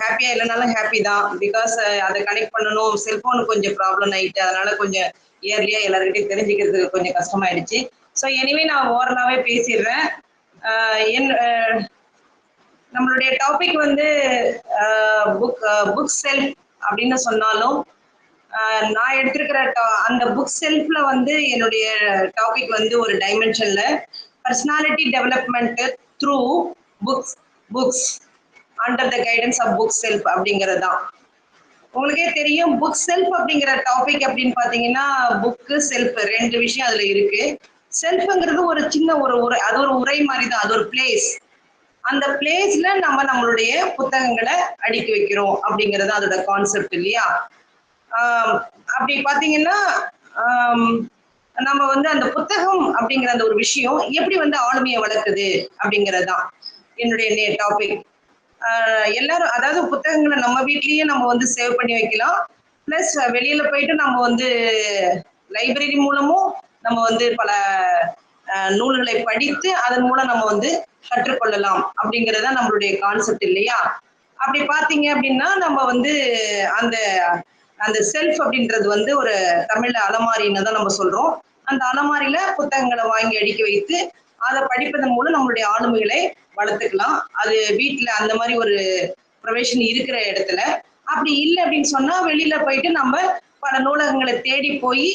ஹாப்பியா இல்லைனாலும் ஹாப்பி தான். பிகாஸ் அதை கனெக்ட் பண்ணணும். செல்போன் கொஞ்சம் ப்ராப்ளம் ஆயிட்டு, அதனால கொஞ்சம் இயர்லியா எல்லாருக்கிட்டையும் தெரிஞ்சுக்கிறதுக்கு கொஞ்சம் கஷ்டமாயிடுச்சு. ஸோ எனிவே நான் ஓரலாவே பேசிடுறேன். என் நம்மளுடைய டாபிக் வந்து புக் செல்ஃப் அப்படின்னு சொன்னாலும், நான் எடுத்திருக்கிற அந்த புக் செல்ஃப்ல வந்து என்னுடைய டாபிக் வந்து ஒரு டைமென்ஷன்ல personality development through books books under the guidance of book self அப்படிங்கிறது தான். உங்களுக்கே தெரியும், புக் செல்ஃப் அப்படிங்கிற டாபிக் அப்படின்னு பாத்தீங்கன்னா, புக்கு செல்ஃப் ரெண்டு விஷயம் அதுல இருக்கு. செல்ஃப்ங்கிறது ஒரு சின்ன ஒரு உரை, அது ஒரு உரை மாதிரி தான், அது ஒரு பிளேஸ். அந்த பிளேஸ்ல நம்ம நம்மளுடைய புத்தகங்களை அடுக்கி வைக்கிறோம் அப்படிங்கிறது அதோட கான்செப்ட் இல்லையா? அப்படி பாத்தீங்கன்னா, நம்ம வந்து அந்த புத்தகம் அப்படிங்கிற அந்த ஒரு விஷயம் எப்படி வந்து ஆளுமையை வளர்க்குது அப்படிங்கிறது தான் என்னுடைய டாபிக். எல்லாரும் அதாவது புத்தகங்களை நம்ம வீட்லயே நம்ம வந்து சேவ் பண்ணி வைக்கலாம். பிளஸ் வெளியில போயிட்டு நம்ம வந்து லைப்ரரி மூலமும் நம்ம வந்து பல நூல்களை படித்து அதன் மூலம் நம்ம வந்து கற்றுக்கொள்ளலாம் அப்படிங்கறத நம்மளுடைய கான்செப்ட் இல்லையா? அப்படி பாத்தீங்க அப்படின்னா நம்ம வந்து அந்த அந்த செல்ஃப் அப்படின்றது வந்து ஒரு தமிழ்ல அலமாரின்னு தான் நம்ம சொல்றோம். அந்த அலமாரியில புத்தகங்களை வாங்கி அடுக்கி வைத்து அதை படிப்பதன் மூலம் நம்மளுடைய ஆளுமைகளை வளர்த்துக்கலாம். அது வீட்டுல அந்த மாதிரி ஒரு ப்ரொவிஷன் இருக்கிற இடத்துல. அப்படி இல்லை அப்படின்னு சொன்னா வெளியில போயிட்டு நம்ம பல நூலகங்களை தேடி போய்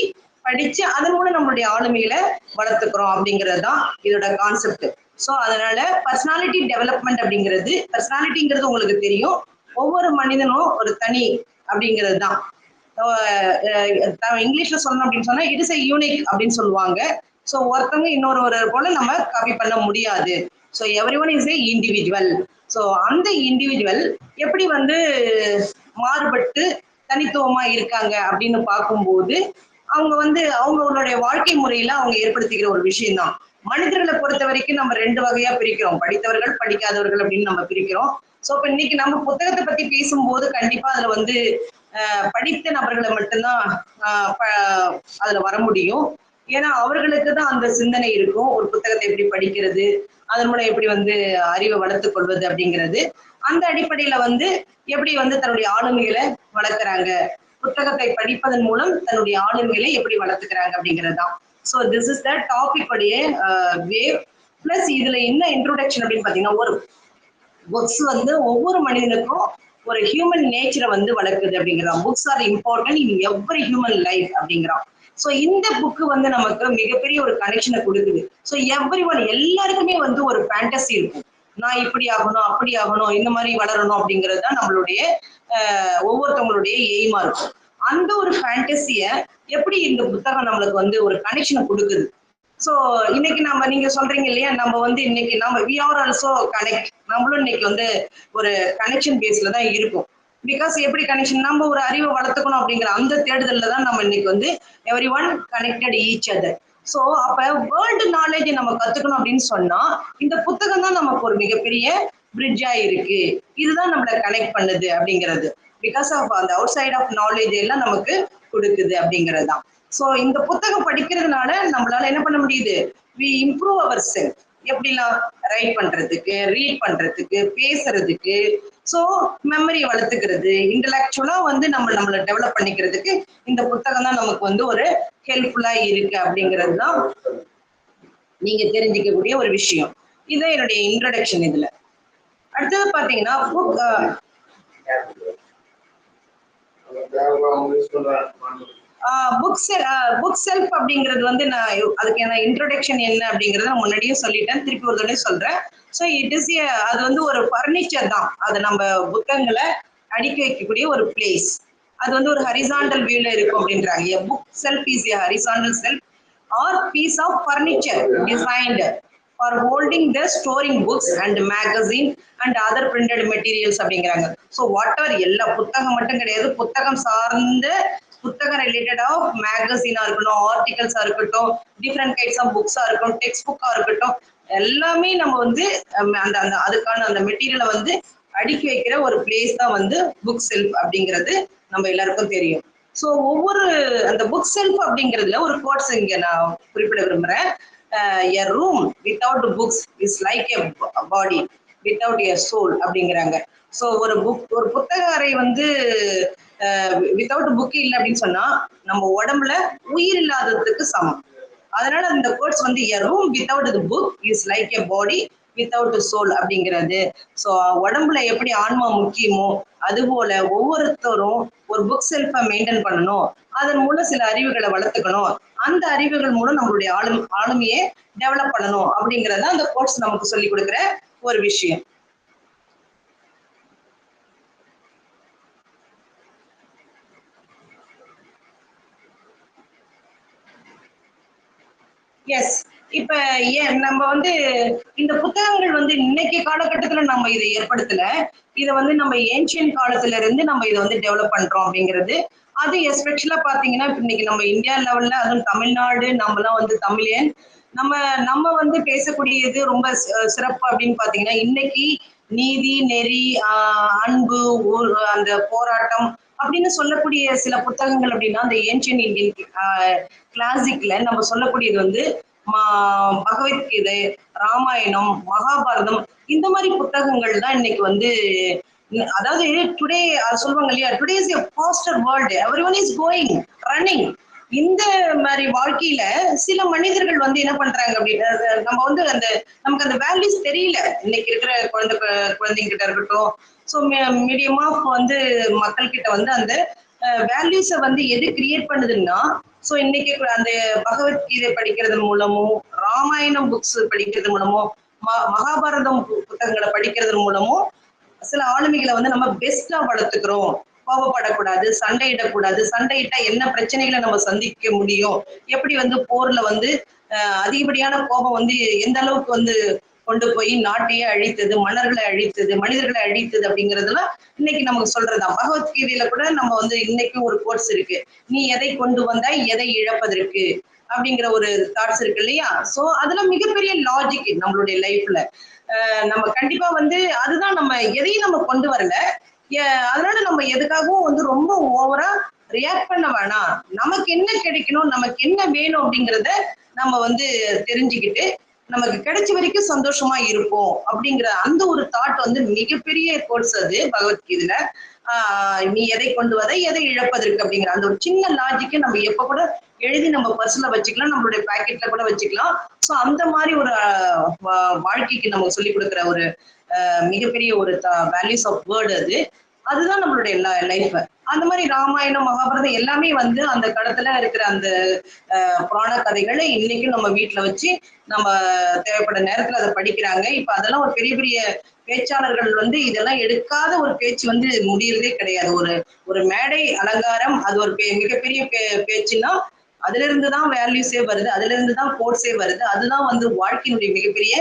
படிச்சு அதன் மூலம் நம்மளுடைய ஆளுமைகளை வளர்த்துக்கிறோம் அப்படிங்கிறது தான் இதோட கான்செப்ட். ஸோ அதனால பர்சனாலிட்டி டெவலப்மெண்ட் அப்படிங்கிறது, பர்சனாலிட்டிங்கிறது உங்களுக்கு தெரியும், ஒவ்வொரு மனிதனும் ஒரு தனி அப்படிங்கிறது தான். இங்கிலீஷ்ல சொல்லணும் அப்படின்னு சொன்னா இட் இஸ் எ யூனிக் அப்படின்னு சொல்லுவாங்க. ஸோ ஒருத்தவங்க இன்னொரு போல நம்ம காப்பி பண்ண முடியாது. So every one is a individual. So அந்த இண்டிவிஜுவல் எப்படி வந்து மாறுபட்டு தனித்துவமா இருக்காங்க அப்படின்னு பார்க்கும்போது அவங்க வந்து அவங்களுடைய வாழ்க்கை முறையில அவங்க ஏற்படுத்திக்கிற ஒரு விஷயம் தான். மனிதர்களை பொறுத்த வரைக்கும் நம்ம ரெண்டு வகையா பிரிக்கிறோம், படித்தவர்கள் படிக்காதவர்கள் அப்படின்னு நம்ம பிரிக்கிறோம். ஸோ இப்ப இன்னைக்கு நம்ம புத்தகத்தை பத்தி பேசும்போது கண்டிப்பா அதுல வந்து படித்த நபர்களை மட்டும்தான் அதுல வர முடியும். ஏன்னா அவர்களுக்கு தான் அந்த சிந்தனை இருக்கும், ஒரு புத்தகத்தை எப்படி படிக்கிறது, அதன் மூலம் எப்படி வந்து அறிவை வளர்த்துக் கொள்வது அப்படிங்கிறது. அந்த அடிப்படையில வந்து எப்படி வந்து தன்னுடைய ஆளுமைகளை வளர்க்குறாங்க, புத்தகத்தை படிப்பதன் மூலம் தன்னுடைய ஆளுமைகளை எப்படி வளர்த்துக்கிறாங்க அப்படிங்கிறது தான். So this is the topic உடைய வேவ். பிளஸ் இதுல என்ன இன்ட்ரோடக்ஷன் அப்படின்னு பாத்தீங்கன்னா, ஒரு புக்ஸ் வந்து ஒவ்வொரு மனிதனுக்கும் ஒரு ஹியூமன் நேச்சரை வந்து வளர்க்குது அப்படிங்கிறான். Books are important in every human life அப்படிங்கிறான். ஸோ இந்த புக்கு வந்து நமக்கு மிகப்பெரிய ஒரு கனெக்ஷனை கொடுக்குது. ஸோ எவ்ரி ஒன் எல்லாருக்குமே வந்து ஒரு ஃபேண்டசி இருக்கும், நான் இப்படி ஆகணும் அப்படி ஆகணும் இந்த மாதிரி வளரணும் அப்படிங்கிறது தான் நம்மளுடைய ஒவ்வொருத்தவங்களுடைய எய்மா இருக்கும். அந்த ஒரு ஃபேண்டசிய எப்படி இந்த புத்தகம் நம்மளுக்கு வந்து ஒரு கனெக்ஷனை கொடுக்குது. ஸோ இன்னைக்கு நம்ம நீங்க சொல்றீங்க இல்லையா, நம்ம வந்து இன்னைக்கு நம்ம வி ஆர் ஆல்சோ கனெக்ட், நம்மளும் இன்னைக்கு வந்து ஒரு கனெக்ஷன் பேஸ்ல தான் இருக்கும். பிகாஸ் எப்படி கனெக்ஷன், நம்ம ஒரு அறிவை வளர்த்துக்கணும் அப்படிங்கிற அந்த தேடுதல்ல தான் நம்ம இன்னைக்கு வந்து every one connected each other. So அப்ப வேர்ல்டு நாலேஜ் நம்ம கத்துக்கணும் அப்படின்னு சொன்னா இந்த புத்தகம் தான் நமக்கு ஒரு மிகப்பெரிய பிரிட்ஜா இருக்கு. இதுதான் நம்மளை கனெக்ட் பண்ணுது அப்படிங்கிறது. பிகாஸ் ஆஃப் அந்த அவுட் சைட் ஆஃப் நாலேஜ் எல்லாம் நமக்கு கொடுக்குது அப்படிங்கிறது தான். ஸோ இந்த புத்தகம் படிக்கிறதுனால நம்மளால என்ன பண்ண முடியுது, வி இம்ப்ரூவ் அவர் செல்ஃப். எப்படிலாம் ரைட் பண்றதுக்கு, ரீட் பண்றதுக்கு, பேசுறதுக்கு, ஸோ மெமரியை வளர்த்துக்கிறது, இன்டலெக்சுவலா வந்து நம்மளை டெவலப் பண்ணிக்கிறதுக்கு இந்த புத்தகம் தான் நமக்கு வந்து ஒரு ஹெல்ப்ஃபுல்லா இருக்கு அப்படிங்கிறது தான் நீங்க தெரிஞ்சுக்கக்கூடிய ஒரு விஷயம். இதுதான் என்னுடைய இன்ட்ரோடக்ஷன். இதுல அடுத்தது பாத்தீங்கன்னா புக் செல்ஃப் அப்படிங்கிறது வந்து நான் அதுக்கான இன்ட்ரோடக்ஷன் என்ன அப்படிங்கறத நான் முன்னாடியே சொல்லிட்டேன், திருப்பி ஒரு தடவை சொல்றேன். ஸோ இட் இஸ் அது வந்து ஒரு பர்னிச்சர் தான். அது நம்ம புத்தகங்களை அடுக்கி வைக்கக்கூடிய ஒரு பிளேஸ். அது வந்து ஒரு ஹரிசாண்டல் வியூல இருக்கும் அப்படின்றாங்க. A book self is a horizontal self or piece of furniture designed for holding the storing books and magazine and other printed materials அப்படிங்கிறாங்க. ஸோ வாட் எவர், எல்லா புத்தகம் மட்டும் கிடையாது, புத்தகம் சார்ந்த புத்தகம் ரிலேட்டடா மேகசினா இருக்கட்டும், ஆர்டிகல்ஸா இருக்கட்டும், டிஃப்ரெண்ட் கைட்ஸ் ஆஃப் புக்ஸா இருக்கட்டும், டெக்ஸ்ட் புக்கா இருக்கட்டும், எல்லாமே நம்ம வந்து அந்த அந்த அதுக்கான அந்த மெட்டீரியலை வந்து அடுக்கி வைக்கிற ஒரு பிளேஸ் தான் வந்து புக் செல்ஃப் அப்படிங்கிறது நம்ம எல்லாருக்கும் தெரியும். ஸோ ஒவ்வொரு அந்த புக் செல்ஃப் அப்படிங்கிறதுல ஒரு கோட்ஸ் இங்க நான் குறிப்பிட விரும்புறேன். A room without books is like a body without a soul அப்படிங்கிறாங்க. ஸோ ஒரு புத்தக அறை வந்து வித்தவுட் புக் இல்லை அப்படின்னு சொன்னா நம்ம உடம்புல உயிர் இல்லாததுக்கு சமம். அதனால இந்த கோட்ஸ் வந்து a room without the book is like a body without soul அப்படிங்கிறது. ஸோ உடம்புல எப்படி ஆன்மா முக்கியமோ அதுபோல ஒவ்வொருத்தரும் ஒரு புக் செல்ஃபை மெயின்டைன் பண்ணணும். அதன் மூலம் சில அறிவுகளை வளர்த்துக்கணும். அந்த அறிவுகள் மூலம் நம்மளுடைய ஆளுமையை டெவலப் பண்ணணும் அப்படிங்கறத அந்த கோர்ஸ் நமக்கு சொல்லி கொடுக்குற ஒரு விஷயம். எஸ். இப்ப ஏன் நம்ம வந்து இந்த புத்தகங்கள் வந்து இன்னைக்கு காலகட்டத்துல நம்ம இதை ஏற்படுத்தல. இதை வந்து நம்ம ஏன்ஷியன் காலத்துல இருந்து நம்ம இதை வந்து டெவலப் பண்றோம் அப்படிங்கிறது. அது எஸ்பெஷலா பாத்தீங்கன்னா இன்னைக்கு நம்ம இந்தியா லெவல்ல அதுவும் தமிழ்நாடு நம்மலாம் வந்து தமிழன் நம்ம நம்ம வந்து பேசக்கூடியது ரொம்ப சிறப்பு அப்படின்னு பாத்தீங்கன்னா இன்னைக்கு நீதி நெறி அன்பு அந்த போராட்டம் அப்படின்னு சொல்லக்கூடிய சில புத்தகங்கள் அப்படின்னா அந்த ஏன்ஷியன் இந்தியன் கிளாசிக்ல நம்ம சொல்லக்கூடியது வந்து பகவத்கீதை, ராமாயணம், மகாபாரதம் இந்த மாதிரி புத்தகங்கள் தான் இன்னைக்கு வந்து அதாவது டுடே சொல்லுவாங்க இல்லையா, today is a faster world, everyone is going running. இந்த மாதிரி வாழ்க்கையில சில மனிதர்கள் வந்து என்ன பண்றாங்க அப்படின்னா நம்ம வந்து அந்த நமக்கு அந்த வேல்யூஸ் தெரியல இன்னைக்கு இருக்கிற குழந்தைங்க கிட்ட இருக்கட்டும். ஸோ மீடியம் ஆஃப் வந்து மக்கள் கிட்ட வந்து அந்த வேல்யூஸை வந்து எது கிரியேட் பண்ணுதுன்னா ஸோ இன்னைக்கு அந்த பகவத்கீதை படிக்கிறது மூலமும் ராமாயணம் புக்ஸ் படிக்கிறது மூலமும் மகாபாரதம் புத்தகங்களை படிக்கிறது மூலமும் சில ஆளுமைகளை வந்து நம்ம பெஸ்டா வளர்த்துக்கிறோம். கோபப்படக்கூடாது, சண்டையிடக்கூடாது, சண்டையிட்டா என்ன பிரச்சனைகளை நம்ம சந்திக்க முடியும், எப்படி வந்து போர்ல வந்து அதிகப்படியான கோபம் வந்து எந்த அளவுக்கு வந்து கொண்டு போய் நாட்டையே அழித்தது, மன்னர்களை அழித்தது, மனிதர்களை அழித்தது அப்படிங்கிறதுலாம் இன்னைக்கு நமக்கு சொல்றதா. பகவத்கீதையில கூட நம்ம வந்து இன்னைக்கும் ஒரு கோர்ஸ் இருக்கு, நீ எதை கொண்டு வந்தாய் எதை இழப்பதற்கு அப்படிங்கிற ஒரு தாட்ஸ் இருக்கு இல்லையா. சோ அதெல்லாம் மிகப்பெரிய லாஜிக் நம்மளுடைய லைஃப்ல. நம்ம கண்டிப்பா வந்து அதுதான் நம்ம எதையும் நம்ம கொண்டு வரல. அதனால நம்ம எதுக்காகவும் வந்து ரொம்ப ஓவரா ரியாக்ட் பண்ண வேணாம். நமக்கு என்ன கிடைக்கணும், நமக்கு என்ன வேணும் அப்படிங்கிறத நம்ம வந்து தெரிஞ்சுக்கிட்டு நமக்கு கிடைச்ச வரைக்கும் சந்தோஷமா இருப்போம் அப்படிங்கிற அந்த ஒரு தாட் வந்து மிகப்பெரிய கோர்ஸ் அது பகவத்கீதையில. நீ எதை கொண்டு வர எதை இழப்பதற்கு அப்படிங்கிற அந்த ஒரு சின்ன லாஜிக்கை நம்ம எப்ப கூட எழுதி நம்ம பர்ஸ்ல வச்சுக்கலாம், நம்மளுடைய பாக்கெட்ல கூட வச்சுக்கலாம். ஸோ அந்த மாதிரி ஒரு வாழ்க்கைக்கு நம்ம சொல்லிக் கொடுக்குற ஒரு மிகப்பெரிய ஒரு வேல்யூஸ் ஆஃப் வேர்டு அது. அதுதான் நம்மளுடைய லைஃப். அந்த மாதிரி ராமாயணம் மகாபாரதம் எல்லாமே வந்து அந்த காலத்துல இருக்கிற அந்த புராண கதைகளை இன்னைக்கும் நம்ம வீட்டுல வச்சு நம்ம தேவைப்பட நேரத்துல அதை படிக்கிறாங்க. இப்ப அதெல்லாம் ஒரு பெரிய பெரிய பேச்சாளர்கள் வந்து இதெல்லாம் எடுக்காத ஒரு பேச்சு வந்து முடியறதே கிடையாது. ஒரு ஒரு மேடை அலங்காரம் அது ஒரு மிகப்பெரிய பேச்சுன்னா அதுல இருந்துதான் வேல்யூஸே வருது, அதுல இருந்துதான் கோட்ஸே வருது. அதுதான் வந்து வாழ்க்கையினுடைய மிகப்பெரிய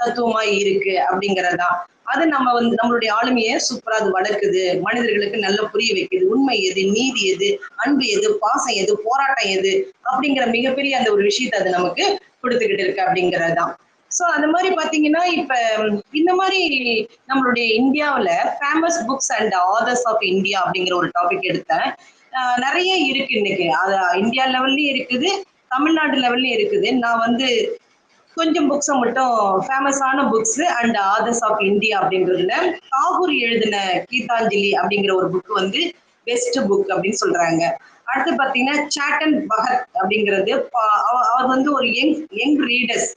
தத்துவமா இருக்கு அப்படிங்கறதுதான். அது நம்ம வந்து நம்மளுடைய ஆளுமையை சூப்பரா அது வளர்க்குது, மனிதர்களுக்கு நல்லா புரிய வைக்குது, உண்மை எது, நீதி எது, அன்பு எது, பாசம் எது, போராட்டம் எது அப்படிங்கிற மிகப்பெரிய அந்த ஒரு விஷயத்த அது நமக்கு கொடுத்துக்கிட்டு இருக்கு அப்படிங்கறதுதான். சோ அந்த மாதிரி பாத்தீங்கன்னா இப்ப இந்த மாதிரி நம்மளுடைய இந்தியாவுல famous books and authors of India அப்படிங்கிற ஒரு டாபிக் எடுத்தேன். நிறைய இருக்கு இன்னைக்கு. அது இந்தியா லெவல்லயும் இருக்குது, தமிழ்நாடு லெவல்லயும் இருக்குது. நான் வந்து கொஞ்சம் புக்ஸை மட்டும் ஃபேமஸான books and authors of India அப்படின்றதுல தாகூர் எழுதின கீதாஞ்சலி அப்படிங்கிற ஒரு புக் வந்து பெஸ்ட் புக் அப்படின்னு சொல்றாங்க. அடுத்து பாத்தீங்கன்னா சாட்டன் பகத் அப்படிங்கிறது அவர் வந்து ஒரு young readers,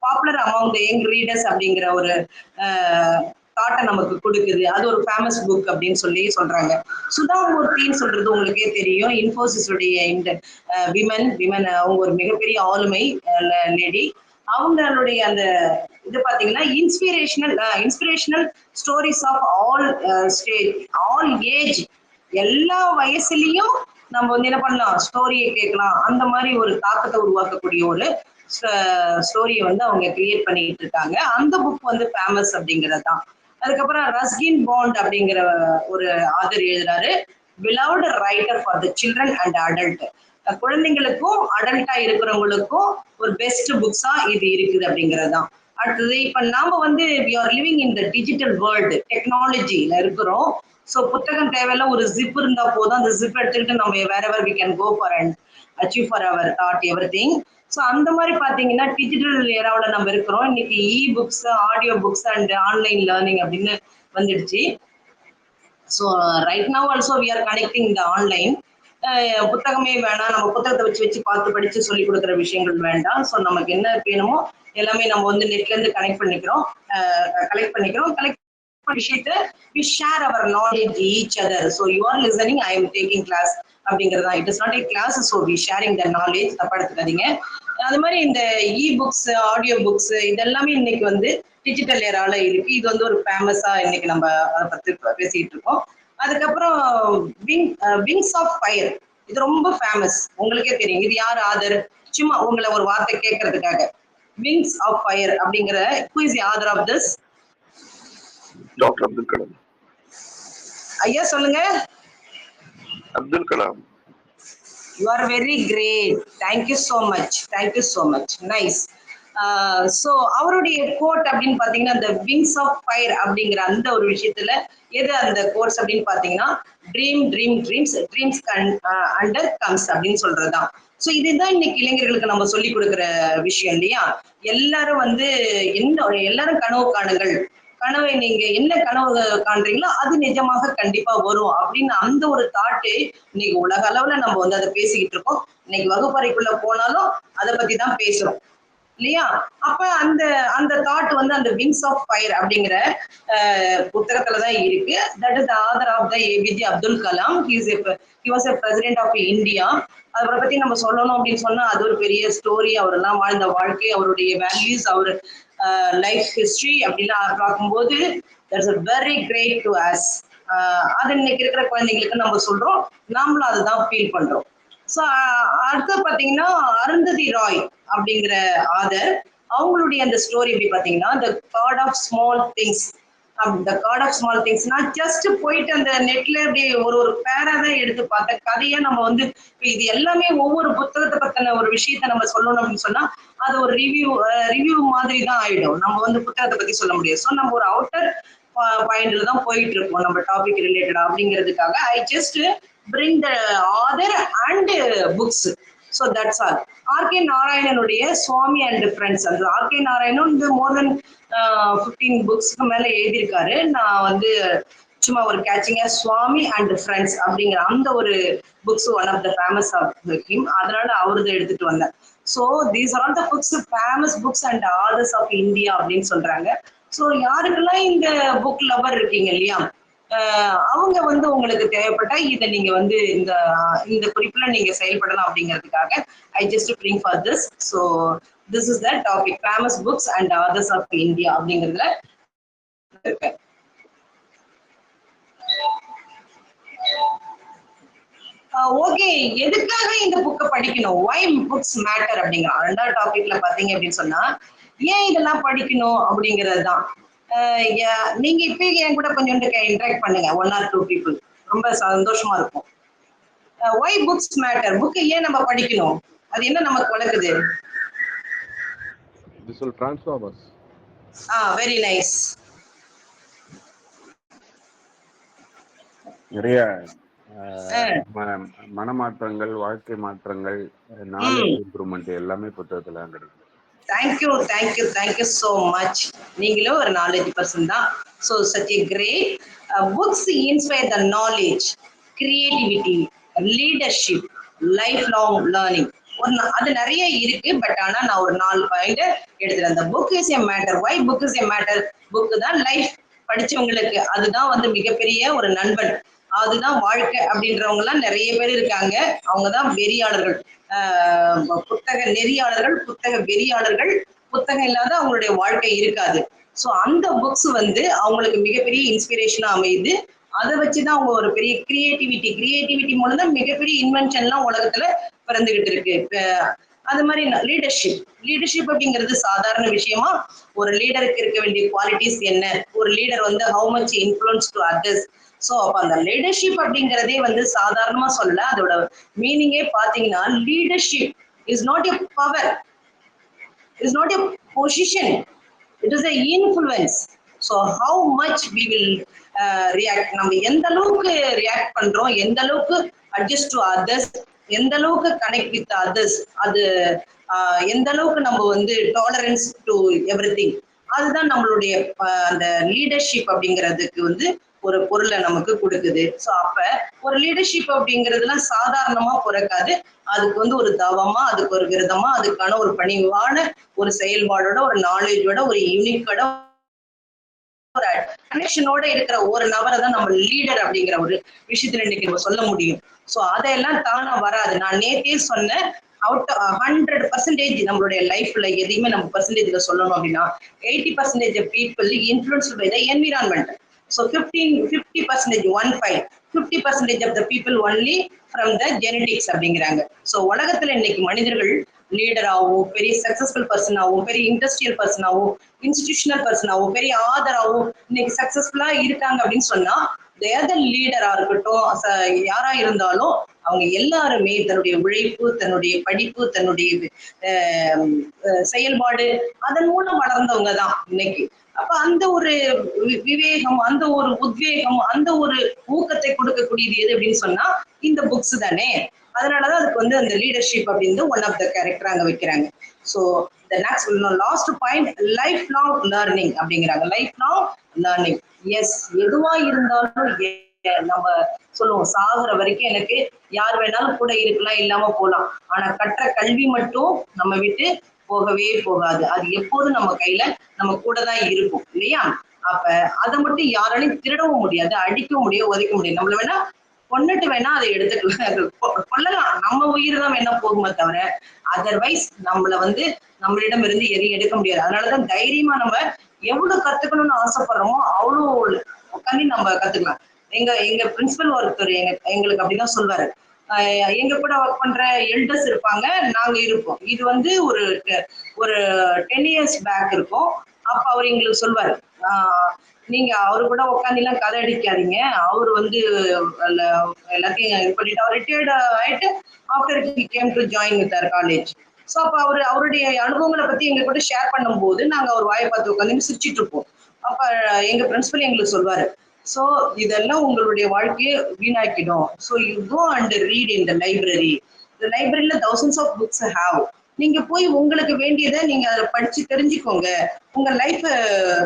popular among the young readers அப்படிங்கிற ஒரு தாட்டை நமக்கு கொடுக்குது. அது ஒரு ஃபேமஸ் புக் அப்படின்னு சொல்லி சொல்றாங்க. சுதாமூர்த்தின்னு சொல்றது உங்களுக்கே தெரியும், இன்ஃபோசிஸுடைய இந்த விமன் அவங்க ஒரு மிகப்பெரிய ஆளுமை லேடி. அவங்களுடைய அந்த இது பாத்தீங்கன்னா inspirational stories of all stage all age, எல்லா வயசுலயும் நம்ம வந்து என்ன பண்ணலாம், ஸ்டோரியை கேட்கலாம். அந்த மாதிரி ஒரு தாக்கத்தை உருவாக்கக்கூடிய ஒரு ஸ்டோரியை வந்து அவங்க கிரியேட் பண்ணிட்டு இருக்காங்க. அந்த புக் வந்து ஃபேமஸ் அப்படிங்கிறது தான். அதுக்கப்புறம் ரஸ்கின் பாண்ட் அப்படிங்கிற ஒரு ஆதர் எழுதுறாரு, beloved writer for the children and adult. குழந்தைங்களுக்கும் அடல்ட்டா இருக்கிறவங்களுக்கும் ஒரு பெஸ்ட் புக்ஸா இது இருக்குது அப்படிங்கிறது தான். அடுத்தது இப்ப நாம வந்து we are living in the digital world, டெக்னாலஜில இருக்கிறோம். ஸோ புத்தகம் தேவையில்ல, ஒரு ஜிப் இருந்தா போதும், அந்த ஜிப் எடுத்துக்கிட்டு நம்ம wherever we can go for and achieve for our thought everything. So அந்த மாதிரி பாத்தீங்கன்னா டிஜிட்டல் ஏராவில் நம்ம இருக்கிறோம். இன்னைக்கு books, audio books and online learning அப்படின்னு வந்துடுச்சு. So right now also we are connecting இந்த ஆன்லைன். புத்தகமே வேணாம், நம்ம புத்தகத்தை வச்சு வச்சு பார்த்து படிச்சு சொல்லி கொடுக்குற விஷயங்கள் வேண்டாம். ஸோ நமக்கு என்ன வேணுமோ எல்லாமே நம்ம வந்து நெட்ல இருந்து கலெக்ட் பண்ணிக்கிறோம். விஷயத்தை we share our knowledge each other. So you are listening, I am taking class அப்படிங்கிறதா. It is not a class, so we sharing the knowledge. தப்பா எடுத்துக்காதீங்க. அது மாதிரி இந்த புக்ஸ், ஆடியோ புக்ஸ் இதெல்லாமே இன்னைக்கு வந்து டிஜிட்டல் ஏரால இருக்கு. இது வந்து ஒரு ஃபேமஸா இன்னைக்கு நம்ம அதை பத்தி பேசிட்டு இருக்கோம். அதுக்கப்புறம் விங்ஸ் ஆஃப் ஃபயர், இது ரொம்ப ஃபேமஸ், உங்களுக்கே தெரியும். இது யார் ஆதர்? சும்மா உங்களை ஒரு வார்த்தை கேட்கறதுக்காக. விங்ஸ் ஆஃப் ஃபயர் அப்படிங்கிற who is the author of this? Doctor Abdul Kalam. ஐயா சொல்லுங்க. Abdul Kalam. You are very great. Thank you so much. Thank you so much. Nice. So அவருடைய கோட் அப்படின்னு பார்த்தீங்கன்னா இந்த விங்ஸ் ஆஃப் ஃபயர் அப்படிங்கிற அந்த ஒரு விஷயத்துல எது அந்த கோட்ஸ் அப்படின்னு பார்த்தீங்கன்னா ட்ரீம்ஸ் அண்டர் கம்ஸ் அப்படின்னு சொல்றதுதான். ஸோ இதுதான் இன்னைக்கு இளைஞர்களுக்கு நம்ம சொல்லி கொடுக்குற விஷயம் இல்லையா? எல்லாரும் வந்து எல்லாரும் கனவு காணுங்கள், கனவை நீங்க என்ன கனவு காண்றீங்களோ அது நிஜமாக கண்டிப்பா வரும் அப்படின்னு அந்த ஒரு தாட்டு இன்னைக்கு உலக அளவுல நம்ம வந்து அதை பேசிக்கிட்டு இருக்கோம். இன்னைக்கு வகுப்பறைக்குள்ள போனாலும் அதை பத்தி தான் பேசுறோம் இல்லையா? அப்ப அந்த அந்த தாட் வந்து அந்த விங்ஸ் ஆஃப் ஃபயர் அப்படிங்கிற புத்தகத்துலதான் இருக்கு. That is the author of the APJ Abdul Kalam. He was a president of India. அவரை பத்தி நம்ம சொல்லணும் அப்படின்னு சொன்னா அது ஒரு பெரிய ஸ்டோரி. அவரெல்லாம் வாழ்ந்த வாழ்க்கை, அவருடைய வேல்யூஸ், அவர் லைஃப் ஹிஸ்டரி அப்படிலாம் பார்க்கும்போது that's very great to us. அது இன்னைக்கு இருக்கிற குழந்தைங்களுக்கு நம்ம சொல்றோம், நாமளும் அதுதான் ஃபீல் பண்றோம். ஸோ அடுத்து பார்த்தீங்கன்னா அருந்ததி ராய் அப்படிங்கிற ஆதர், அவங்களுடைய அந்த ஸ்டோரி எப்படி பார்த்தீங்கன்னா the god of small things. The god of small things நான் ஜஸ்ட் போயிட்டு அந்த நெட்ல இப்படி ஒரு பேரா தான் எடுத்து பார்த்தேன். கதையா நம்ம வந்து இது எல்லாமே ஒவ்வொரு புத்தகத்தை பத்தின ஒரு விஷயத்த நம்ம சொல்லணும் அப்படின்னு சொன்னா அது ஒரு ரிவ்யூ மாதிரி தான் ஆயிடும். நம்ம வந்து புத்தகத்தை பத்தி சொல்ல முடியாது. ஸோ நம்ம ஒரு அவுட்டர் பாயிண்ட்ல தான் போயிட்டு இருக்கோம் நம்ம டாபிக் ரிலேட்டடா அப்படிங்கிறதுக்காக I just bring the author and books. So that's all. RK நாராயணனுடைய சுவாமி அண்ட் ஃப்ரெண்ட்ஸ், அந்த ஆர்கே நாராயணன் வந்து மோர் தென் 15 புக்ஸ்க்கு மேல எழுதியிருக்காரு. நான் வந்து சும்மா ஒரு கேச்சிங்க சுவாமி அண்ட் ஃப்ரெண்ட்ஸ் அப்படிங்கிற அந்த ஒரு books one of the famous of him, அதனால அவரது எடுத்துட்டு வந்தேன். So these are the books famous books and authors of India அப்படின்னு சொல்றாங்க. ஸோ யாருக்கெல்லாம் இந்த புக் லவர் இருக்கீங்க இல்லையா, அவங்க வந்து உங்களுக்கு தேவைப்பட்டா இதை நீங்க வந்து இந்த இந்த குறிப்புல நீங்க செயல்படலாம் அப்படிங்கிறதுக்காக I just bring for this. So this is the topic famous books and authors of India அப்படிங்கிறதுல இருக்கேன். ஓகே, எதுக்காக இந்த புக்கை படிக்கணும், ஒய் புக்ஸ் மேட்டர் அப்படிங்கிற ரெண்டாவது டாபிக்ல பாத்தீங்க அப்படின்னு சொன்னா ஏன் இதெல்லாம் படிக்கணும் அப்படிங்கிறது தான். நீங்க இப்ப என் கூட கொஞ்சம் இன்டராக்ட் பண்ணுங்க, 1 or 2 people, ரொம்ப சந்தோஷமா இருக்கும். ஒய் புக்ஸ் மேட்டர், புக் ஏன் நம்ம படிக்கணும், அது என்ன நமக்கு வளர்க்குது? This will transform us. Very nice. நிறைய மனமாற்றங்கள், வாழ்க்கை மாற்றங்கள், நாலேஜ் இம்ப்ரூவ்மெண்ட் எல்லாமே புத்தகத்துல கிடைக்கும். Thank you so much. நீங்களும் ஒரு நாலேஜ் பர்சன் தான். So such a great books inspire the knowledge, creativity, leadership, life long learning. அது நிறைய இருக்கு. பட் ஆனா நான் ஒரு 4 பாயிண்ட் எடுத்துறேன். அந்த book is a matter. Why book is a matter? Book தான் லைஃப். படிச்சவங்களுக்கு அதுதான் வந்து மிகப்பெரிய ஒரு நண்பன், அதுதான் வாழ்க்கை அப்படின்றவங்க எல்லாம் நிறைய பேர் இருக்காங்க. அவங்கதான் வெறியாளர்கள், புத்தக நெறியாளர்கள், புத்தக வெறியாளர்கள். புத்தகம் இல்லாத அவங்களுடைய வாழ்க்கை இருக்காது. ஸோ அந்த புக்ஸ் வந்து அவங்களுக்கு மிகப்பெரிய இன்ஸ்பிரேஷனா அமையுது. அதை வச்சுதான் அவங்க ஒரு பெரிய கிரியேட்டிவிட்டி மூலம் தான் மிகப்பெரிய இன்வென்ஷன்லாம் உலகத்துல பிறந்துகிட்டு இருக்கு. அது மாதிரி லீடர்ஷிப் அப்படிங்கிறது சாதாரண விஷயமா? ஒரு லீடருக்கு இருக்க வேண்டிய குவாலிட்டிஸ் என்ன, ஒரு லீடர் வந்து how much influence to others. So அப்ப அந்த லீடர்ஷிப் அப்படிங்கிறதே வந்து சாதாரணமா சொல்லல. அதோட மீனிங்கே பாத்தீங்கன்னா leadership is not a power, is not a position, it is a influence. So how much we will react, நம்ம எந்த அளவுக்கு ரியாக்ட் பண்றோம், எந்த அளவுக்கு அட்ஜஸ்ட் டு அதர்ஸ், எந்த அளவுக்கு கனெக்ட் வித் அதர்ஸ், அது எந்த அளவுக்கு நம்ம வந்து டாலரன்ஸ் டு எவ்ரிதிங், அதுதான் நம்மளுடைய அந்த லீடர்ஷிப் அப்படிங்கிறதுக்கு வந்து ஒரு பொருளை நமக்கு கொடுக்குது. ஸோ அப்ப ஒரு லீடர்ஷிப் அப்படிங்கிறதுலாம் சாதாரணமா பிறக்காது. அதுக்கு வந்து ஒரு தவமா, அதுக்கு ஒரு விரதமா, அதுக்கான ஒரு பணிவான ஒரு செயல்பாடோட, ஒரு நாலேஜோட, ஒரு யூனிக்கோட, ஒரு கனெக்ஷனோட இருக்கிற ஒரு நபரை தான் நம்ம லீடர் அப்படிங்கிற ஒரு விஷயத்துல இன்னைக்கு நம்ம சொல்ல முடியும். ஸோ அதையெல்லாம் தானா வராது. நான் நேற்றே சொன்னேன், அவுட் 100% நம்மளுடைய லைஃப்ல எதையுமே நம்ம பர்சன்டேஜ்ல சொல்லணும் அப்படின்னா 80% of people influenced by the environment. So 50% 50% of the people only from the genetics அப்படிங்கிறாங்க. ஸோ உலகத்துல இன்னைக்கு மனிதர்கள் லீடராகவும், பெரிய சக்சஸ்ஃபுல் பர்சனாகவும், பெரிய இண்டஸ்ட்ரியல் பர்சனாகவும், இன்ஸ்டிடியூஷனல் பர்சனாகவும், பெரிய ஆதராகவும் இன்னைக்கு சக்சஸ்ஃபுல்லா இருக்காங்க அப்படின்னு சொன்னா லீடரா இருக்கட்டும், யாரா இருந்தாலும் அவங்க எல்லாருமே தன்னுடைய உழைப்பு, தன்னுடைய படிப்பு, தன்னுடைய செயல்பாடு, அதன் மூலம் வளர்ந்தவங்க தான் இன்னைக்கு. அப்ப அந்த ஒரு விவேகம், அந்த ஒரு உத்வேகம், அந்த ஒரு ஊக்கத்தை கொடுக்கக்கூடியது எது அப்படின்னு சொன்னா இந்த புக்ஸ் தானே. அதனாலதான் அதுக்கு வந்து அந்த லீடர்ஷிப் அப்படின்னு ஒன் ஆஃப் த கேரக்டர் அங்க வைக்கிறாங்க. So the next last point, life long learning அப்படிங்கிறாங்க. லைஃப் லாங் லேர்னிங், எஸ், எதுவா இருந்தாலும் நம்ம சொல்லுவோம் சாகுற வரைக்கும் எனக்கு யார் வேணாலும் கூட இருக்கலாம், இல்லாம போலாம், ஆனா கற்ற கல்வி மட்டும் நம்ம விட்டு போகவே போகாது. அது எப்போதும் நம்ம கையில நம்ம கூட தான் இருக்கும் இல்லையா? அப்ப அதை மட்டும் யாராலையும் திருடவும் முடியாது, அடிக்கவும் முடியாது, உதைக்க முடியாது. நம்மள வேணா கொன்னுட்டு வேணா அதை எடுத்துக்கலாம், கொல்லலாம், நம்ம உயிர் தான் வேணா போகுமே தவிர அதர்வைஸ் நம்மள வந்து நம்மளிடம் இருந்து எதையும் எடுக்க முடியாது. அதனாலதான் தைரியமா நம்ம எவ்வளவு கத்துக்கணும்னு ஆசைப்படுறோமோ அவ்வளோ உட்காந்து நம்ம கத்துக்கலாம். எங்க பிரின்சிபல் ஒருத்தர் எங்களுக்கு அப்படிதான் சொல்வாரு. எங்க கூட ஒர்க் பண்ற எல்டர்ஸ் இருப்பாங்க, நாங்க இருப்போம். இது வந்து ஒரு 10 years பேக் இருக்கும். அப்ப அவர் எங்களுக்கு சொல்வாரு, நீங்க அவரு கூட உட்காந்து எல்லாம் கதை அடிக்காதீங்க, அவரு வந்து எல்லாத்தையும் இது பண்ணிட்டு அவர் ரிட்டையர்ட் ஆயிட்டு after he came to join with our college. So அப்ப அவருடைய அனுபவங்களை பத்தி எங்க கூட ஷேர் பண்ணும்போது நாங்க அவர் வாயை பார்த்து உட்காந்து சிரிச்சிட்டு இருப்போம். அப்ப எங்க பிரின்சிபல் எங்களுக்கு சொல்வாரு, ஸோ இதெல்லாம் உங்களுடைய வாழ்க்கையை வீணாக்கிடும். So you go and read in the library. இந்த லைப்ரரியில thousands ஆஃப் புக்ஸ் ஹேவ். நீங்க போய் உங்களுக்கு வேண்டியதை நீங்க அதை படிச்சு தெரிஞ்சுக்கோங்க, உங்க லைஃப்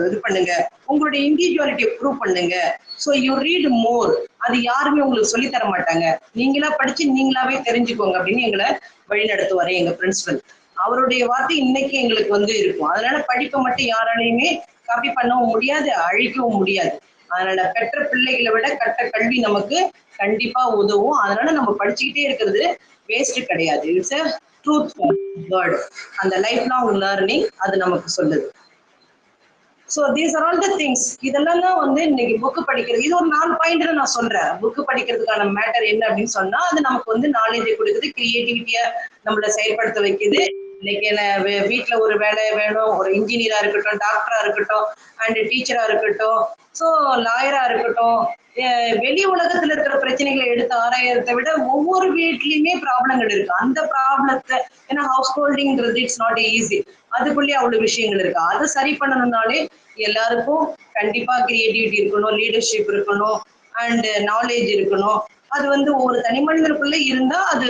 இது பண்ணுங்க, உங்களுடைய இண்டிவிஜுவாலிட்டியை ப்ரூவ் பண்ணுங்க. ஸோ யூ ரீட் மோர். அது யாருமே உங்களுக்கு சொல்லி தர மாட்டாங்க, நீங்களா படிச்சு நீங்களாவே தெரிஞ்சுக்கோங்க அப்படின்னு எங்களை வழி நடத்துவாரு எங்க பிரின்சிபல். அவருடைய வார்த்தை இன்னைக்கு எங்களுக்கு வந்து இருக்கும். அதனால படிப்பை மட்டும் யாராலையுமே காப்பி பண்ணவும் முடியாது, அழிக்கவும் முடியாது. அதனால பெற்ற பிள்ளைகளை விட கற்ற கல்வி நமக்கு கண்டிப்பா உதவும். அதனால நம்ம படிச்சுக்கிட்டே இருக்கிறது வேஸ்ட் கிடையாது. It's a truth word. அந்த லைஃப் லாங் லேர்னிங் அது நமக்கு சொல்லுது. So these are all the things. இதெல்லாம் தான் வந்து இன்னைக்கு புக்கு படிக்கிறது. இது ஒரு 4 பாயிண்ட் நான் சொல்றேன். புக்கு படிக்கிறதுக்கான மேட்டர் என்ன அப்படின்னு சொன்னா, அது நமக்கு வந்து நாலேஜை கொடுக்குது, கிரியேட்டிவிட்டியா நம்மளை செயல்படுத்த வைக்குது. இன்னைக்கு வீட்டுல ஒரு வேலை வேணும், ஒரு இன்ஜினியரா இருக்கட்டும், டாக்டரா இருக்கட்டும், அண்ட் டீச்சரா இருக்கட்டும், ஸோ லாயரா இருக்கட்டும், வெளி உலகத்துல இருக்கிற பிரச்சனைகளை எடுத்து ஆராயறதை விட ஒவ்வொரு வீட்லயுமே ப்ராப்ளங்கள் இருக்கு. அந்த ப்ராப்ளத்தை, ஏன்னா ஹவுஸ் ஹோல்டிங்கிறது இட்ஸ் நாட் ஈஸி, அதுக்குள்ளேயே அவ்வளவு விஷயங்கள் இருக்கு. அதை சரி பண்ணணும்னாலே எல்லாருக்கும் கண்டிப்பா கிரியேட்டிவிட்டி இருக்கணும், லீடர்ஷிப் இருக்கணும், அண்ட் நாலேஜ் இருக்கணும். அது வந்து ஒவ்வொரு தனி மனிதனுக்குள்ள இருந்தா அது